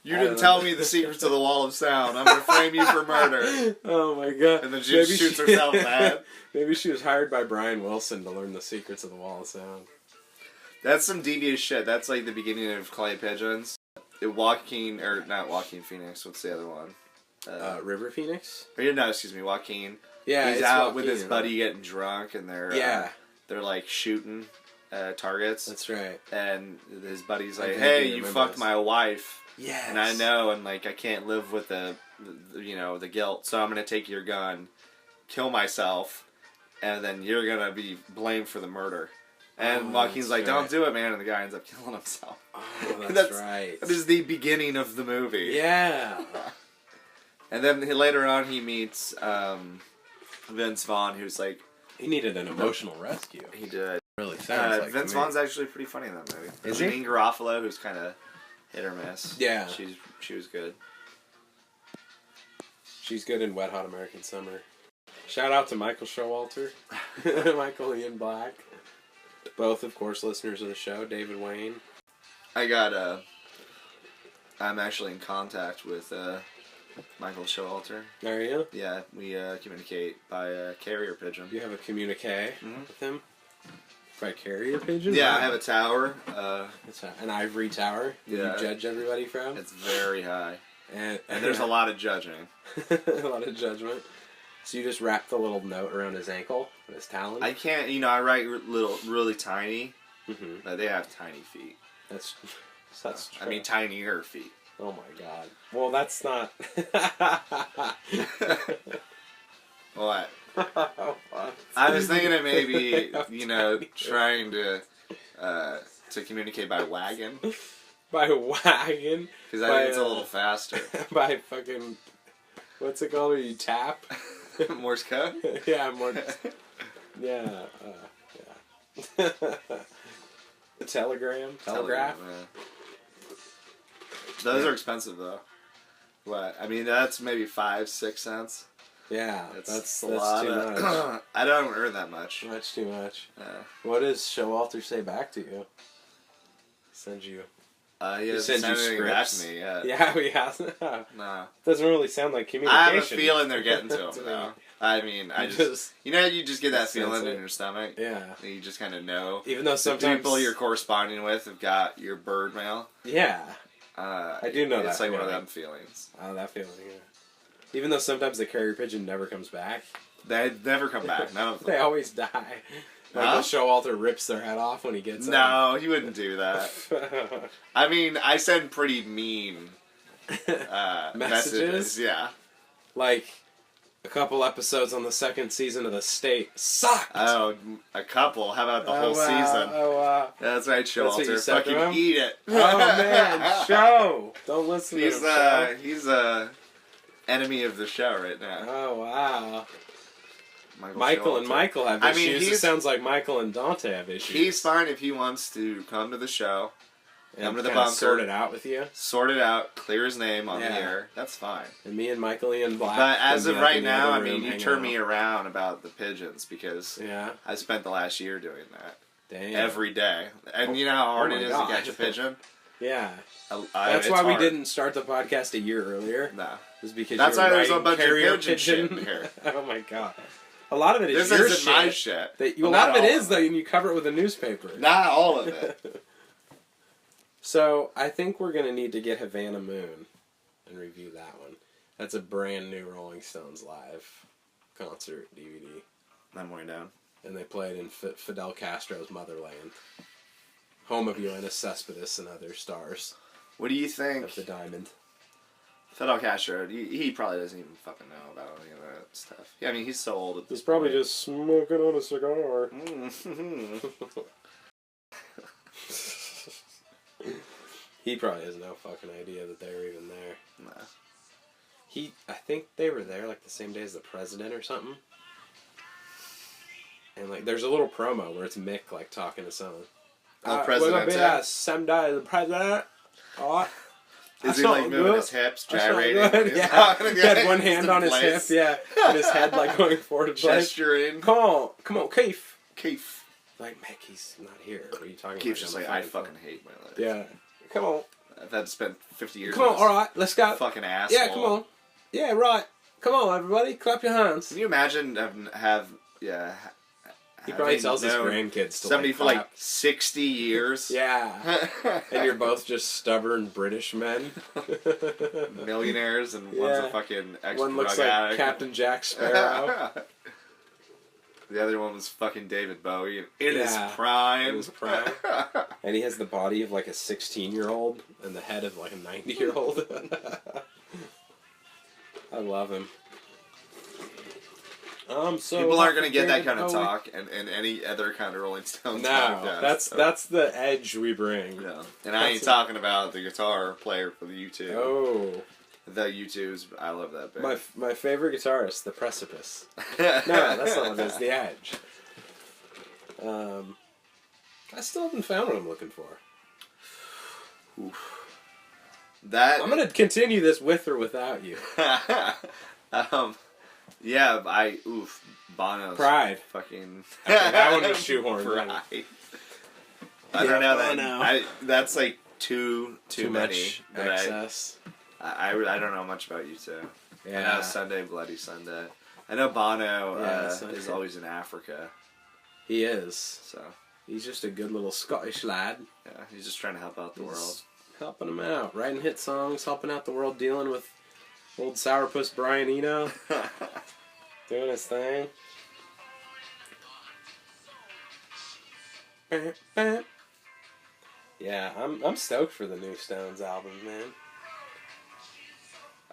You didn't tell me the secrets of the Wall of Sound. I'm going to frame you for murder. Oh, my God. And then she just shoots herself mad. Maybe she was hired by Brian Wilson to learn the secrets of the Wall of Sound. That's some devious shit. That's like the beginning of Clay Pigeons. Not Joaquin Phoenix. What's the other one? River Phoenix? No, excuse me, Joaquin. Yeah, he's out Joaquin, with his buddy getting drunk, and they're like shooting targets. That's right. And his buddy's like, "Hey, you fucked my wife." Yes. And I know, and like I can't live with the guilt, so I'm gonna take your gun, kill myself, and then you're gonna be blamed for the murder. And Joaquin's like, "Don't do it, man," and the guy ends up killing himself. Oh, that's right. That is the beginning of the movie. Yeah. And then later on, he meets Vince Vaughn, who's like... He needed an emotional rescue. He did. Really sounds like Vince Vaughn's actually pretty funny in that movie. Is he? Janine Garofalo, who's kind of hit or miss. Yeah. She was good. She's good in Wet Hot American Summer. Shout out to Michael Showalter. Michael Ian Black. Both, of course, listeners of the show. David Wayne. I'm actually in contact with Michael Showalter. Are you? Yeah, we communicate by carrier pigeon. You have a communique with him? By carrier pigeon? Yeah, I have a tower. An ivory tower that you judge everybody from? It's very high. And there's a lot of judging. A lot of judgment. So you just wrap the little note around his ankle, with his talon? I can't, I write really tiny, but they have tiny feet. That's true. I mean, tinier feet. Oh my God. Well, that's not... What? I was thinking of maybe, trying to communicate by wagon. By wagon? Because I think it's a little faster. By fucking... What's it called where you tap? Morse code? Yeah, Morse... Yeah. Telegraph? Yeah. Those are expensive, though. What? I mean, that's maybe 5-6 cents. Yeah, that's a lot too much. I don't earn that much. Much too much. Yeah. What does Showalter say back to you? Send you... he sends you scripts to me yet. Yeah, he hasn't. No. Doesn't really sound like communication. I have a feeling they're getting to him, though. I mean, you just get that feeling in your stomach. Yeah. You just kind of know. Even though sometimes... the people you're corresponding with have got your bird mail. Yeah. I do know that. It's like one of them feelings. Oh, that feeling, yeah. Even though sometimes the carrier pigeon never comes back. They never come back, none of them. They always die. Like the Showalter rips their head off when he gets No, he wouldn't do that. I mean, I send pretty mean messages. Yeah. Like, a couple episodes on the second season of The State sucked! Oh, a couple? How about the whole season? Oh, wow. That's right, Showalter. Fucking eat it. Oh, man. Show! Don't listen to him, Show. He's a enemy of the show right now. Oh, wow. Michael and Michael have issues. I mean, it sounds like Michael and Dante have issues. He's fine if he wants to come to the show, come to the bunker, sort it out with you. Sort it out, clear his name on the air. That's fine. And me and Michael Ian Black. But as of right now, I mean, you turn me around about the pigeons because I spent the last year doing that. Damn. Every day. And you know how hard it is to catch a pigeon? Yeah. That's why we didn't start the podcast a year earlier. No. It's because that's why there's a bunch of pigeon shit in here. Oh my God. A lot of it is this your isn't shit. My shit. A lot of it is, though, and you cover it with a newspaper. Not all of it. So, I think we're going to need to get Havana Moon and review that one. That's a brand new Rolling Stones live concert DVD. I'm way down. And they played in Fidel Castro's motherland. Home of Johannes Cespedes and other stars. What do you think? Of the Diamond. Fidel Castro, he probably doesn't even fucking know about any of that stuff. Yeah, I mean, he's so old at this He's probably just smoking on a cigar. He probably has no fucking idea that they were even there. Nah. I think they were there like the same day as the president or something. And like, there's a little promo where it's Mick like talking to someone. President. We're gonna be at someday the president. All right. Is he like moving his hips, gyrating? Yeah. He had one hand on his hip, yeah, and his head like going forward and gesturing. Come on, Keith. Keith. Like, Mick, he's not here. What are you talking Keith's about? just like, I fucking hate my life. Yeah. Come on. I've had to spend 50 years. Come on, all right, let's go. Fucking asshole. Yeah, come on. Yeah, right. Come on, everybody, clap your hands. Can you imagine He probably tells his grandkids to somebody like, for like 60 years. Yeah. And you're both just stubborn British men. Millionaires, and one's a fucking ex-drug One looks addict. like Captain Jack Sparrow. The other one was fucking David Bowie in his prime. In his prime. And he has the body of like a 16-year-old and the head of like a 90-year-old. I love him. So people aren't going to get that kind of talk and any other kind of Rolling Stones podcast. That's the edge we bring. Yeah. And I ain't talking about the guitar player for the U2. Oh. The U2's, I love that band. My favorite guitarist, The Precipice. No, that's not what it is, The Edge. I still haven't found what I'm looking for. Oof. I'm going to continue this with or without you. Yeah, Bono's Pride. Fucking... That one was shoehorned. Pride. I don't know. That's like too much excess. I don't know much about you two. Yeah. I know Sunday, Bloody Sunday. I know Bono is always in Africa. He is. So he's just a good little Scottish lad. Yeah, he's just trying to help out the world. Helping him out. Writing hit songs, helping out the world, dealing with old sourpuss Brian Eno. Doing his thing. Yeah, I'm stoked for the new Stones album, man.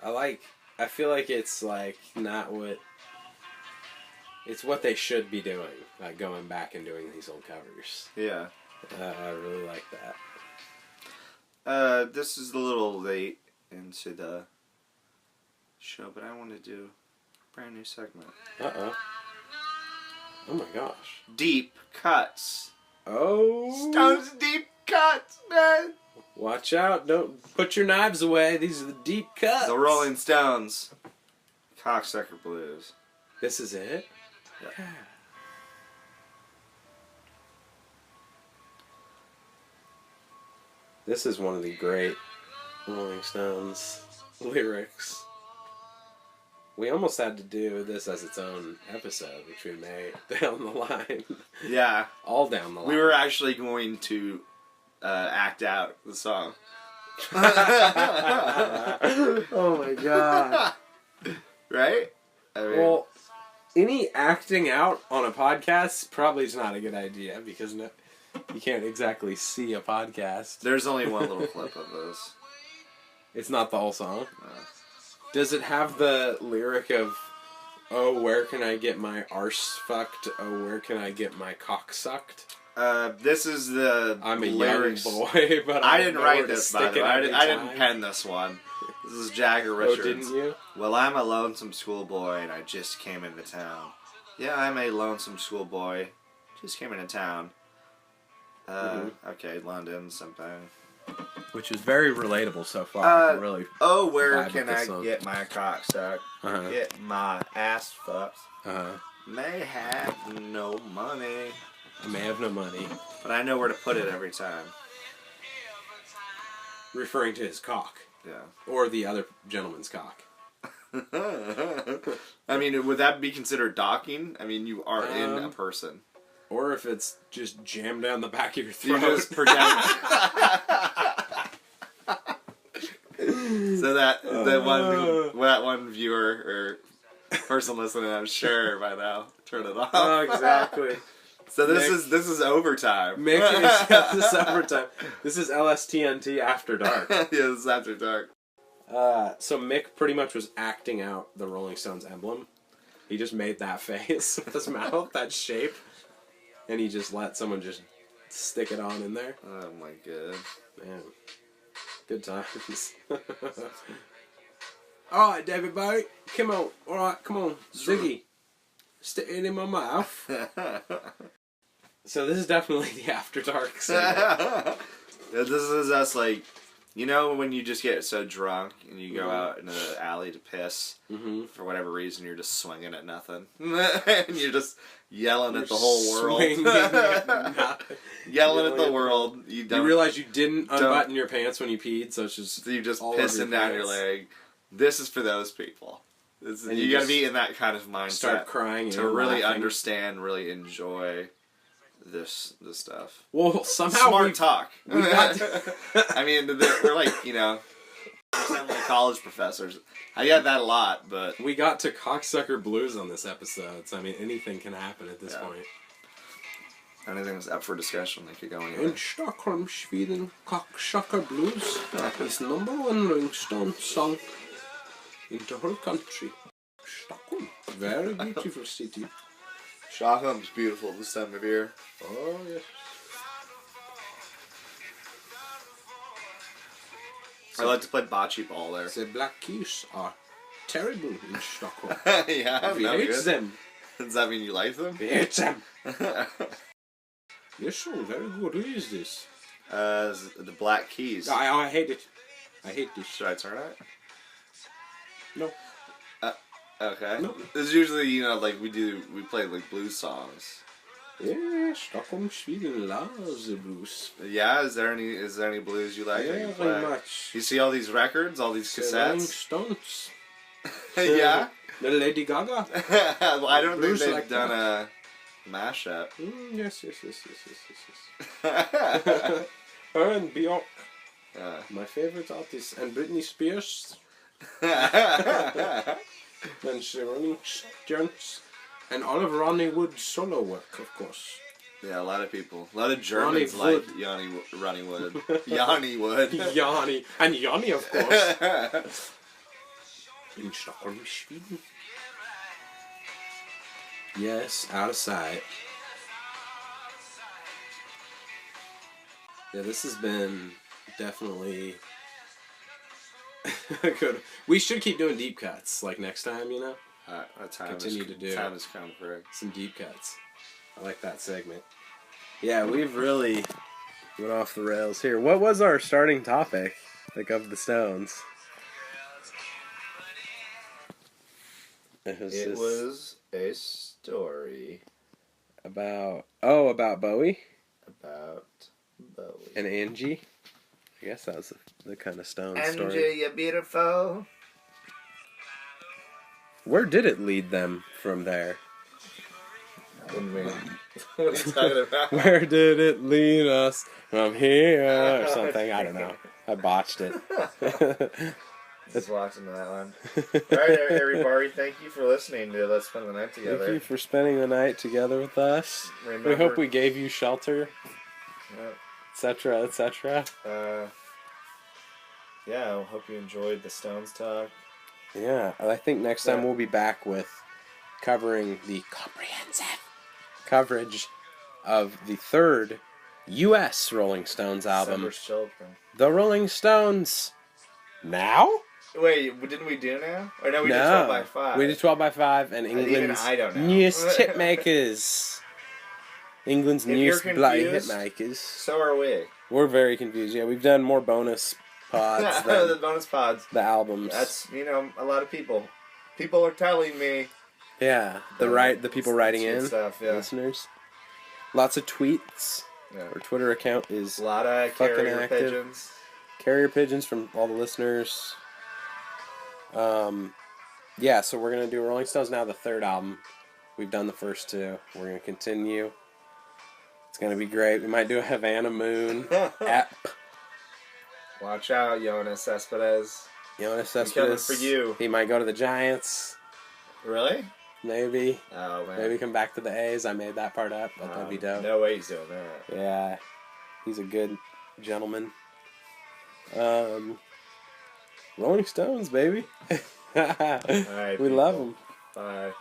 I feel like it's like not what it's what they should be doing, like going back and doing these old covers. Yeah. I really like that. This is a little late into the show, but I want to do a brand new segment. Uh-oh. Oh my gosh. Deep Cuts. Oh. Stones Deep Cuts, man. Watch out. Don't put your knives away. These are the deep cuts. The Rolling Stones. Cocksucker Blues. This is it? Yeah. This is one of the great Rolling Stones lyrics. We almost had to do this as its own episode, which we may down the line. Yeah. All down the line. We were actually going to act out the song. Oh my god. Right? I mean, well, any acting out on a podcast probably is not a good idea because you can't exactly see a podcast. There's only one little clip of this. It's not the whole song? No. Does it have the lyric of, oh, where can I get my arse fucked? Oh, where can I get my cock sucked? This is the I'm a lyrics. young boy, but I didn't write this, by the way. I didn't pen this one. This is Jagger Richards. Oh, didn't you? Well, I'm a lonesome schoolboy, and I just came into town. Yeah, I'm a lonesome schoolboy. Just came into town. Okay, London, something. Which is very relatable so far. Really. Oh, where can I get my cock sucked? Uh-huh. Get my ass fucked. Uh-huh. May have no money. I may have no money. But I know where to put it every time. Referring to his cock. Yeah. Or the other gentleman's cock. I mean, would that be considered docking? I mean, you are in a person. Or if it's just jammed down the back of your throat. You just pretend. So that one viewer or person listening, I'm sure by now, turn it off. Oh, exactly. So this is overtime. Mick this is overtime. This is LSTNT After Dark. Yeah, this is After Dark. So Mick pretty much was acting out the Rolling Stones emblem. He just made that face with his mouth, that shape, and he just let someone just stick it on in there. Oh my god. Man. Good times. Alright, David Bowie. Come on. Alright, come on. Ziggy. staying in my mouth. So this is definitely the After Dark segment. This is us, like, you know when you just get so drunk and you go out into the alley to piss, for whatever reason you're just swinging at nothing. And you're just yelling at the whole world. Yelling at the world. You realize you didn't unbutton your pants when you peed, so it's just... So you're just pissing down your leg. This is for those people. You gotta be in that kind of mindset. Start crying to really understand, really enjoy this stuff. Well, somehow smart talk. We got I mean, we're like, you know, we're like college professors. I got that a lot, but we got to cocksucker blues on this episode. So I mean, anything can happen at this point. Anything's up for discussion. They could go anywhere. In Stockholm, Sweden, cocksucker blues is #1 Rolling Stone song in the whole country. Stockholm, very beautiful city. Stockholm's beautiful this time of year. Oh, yes. I like to play bocce ball there. The Black Keys are terrible in Stockholm. Yeah, we hate them. Does that mean you like them? We hate them. Yes, sir, very good. Who is this? The Black Keys. I hate it. I hate this. Should I turn it? No. Okay. No. It's usually, you know, like we play like blues songs. Yeah, Stockholm, Sweden loves the blues. Yeah, is there any blues you like? Yeah, very much. You see all these records, all these cassettes? Stones. Yeah. The Lady Gaga. Well, I don't think Blues they've like done a mashup. Yes. Her and Bjork. My favorite artist. And Britney Spears. And Rolling Stones. And all of Ronnie Wood's solo work, of course. Yeah, a lot of people. A lot of Germans like Ronnie Wood. Yanni Wood. Yanni. And Yanni, of course. In Stockholm, Sweden. Yes, out of sight. Yeah, this has been definitely good. We should keep doing deep cuts, like next time, you know? Time has come for some deep cuts. I like that segment. Yeah, we've really went off the rails here. What was our starting topic, like, of the Stones? It was a story about Bowie. About Bowie and Angie. I guess that was the kind of Stones story. Angie, you're beautiful. Where did it lead them from there? What are you talking about? Where did it lead us from here? Or something. I don't know. I botched it. Just watching that one. Alright, everybody, thank you for listening to Let's Spend the Night Together. Thank you for spending the night together with us. Remember, we hope we gave you shelter, yep. etc., etc. Yeah, I hope you enjoyed the Stones talk. Yeah, I think next time we'll be back with covering the comprehensive coverage of the third U.S. Rolling Stones album. Summer's Children. The Rolling Stones. Now? Wait, didn't we do now? Or no, we did 12 by 5. We did 12 by 5 and England's newest hitmakers. England's newest bloody hitmakers. So are we. We're very confused. Yeah, we've done more bonus pods than the bonus pods. The albums. That's, a lot of people. People are telling me. Yeah, the people writing in. Stuff, yeah. Listeners. Lots of tweets. Yeah. Our Twitter account is a lot of carrier pigeons. Carrier pigeons from all the listeners. Yeah, so we're going to do Rolling Stones now, the third album. We've done the first two. We're going to continue. It's going to be great. We might do a Havana Moon app. Watch out, Jonas Cespedes. Jonas Cespedes. I'm coming for you. He might go to the Giants. Really? Maybe. Oh, man. Maybe come back to the A's. I made that part up, but that'd be dope. No way he's doing that. Yeah. He's a good gentleman. Rolling Stones, baby. All right, we love them. Bye.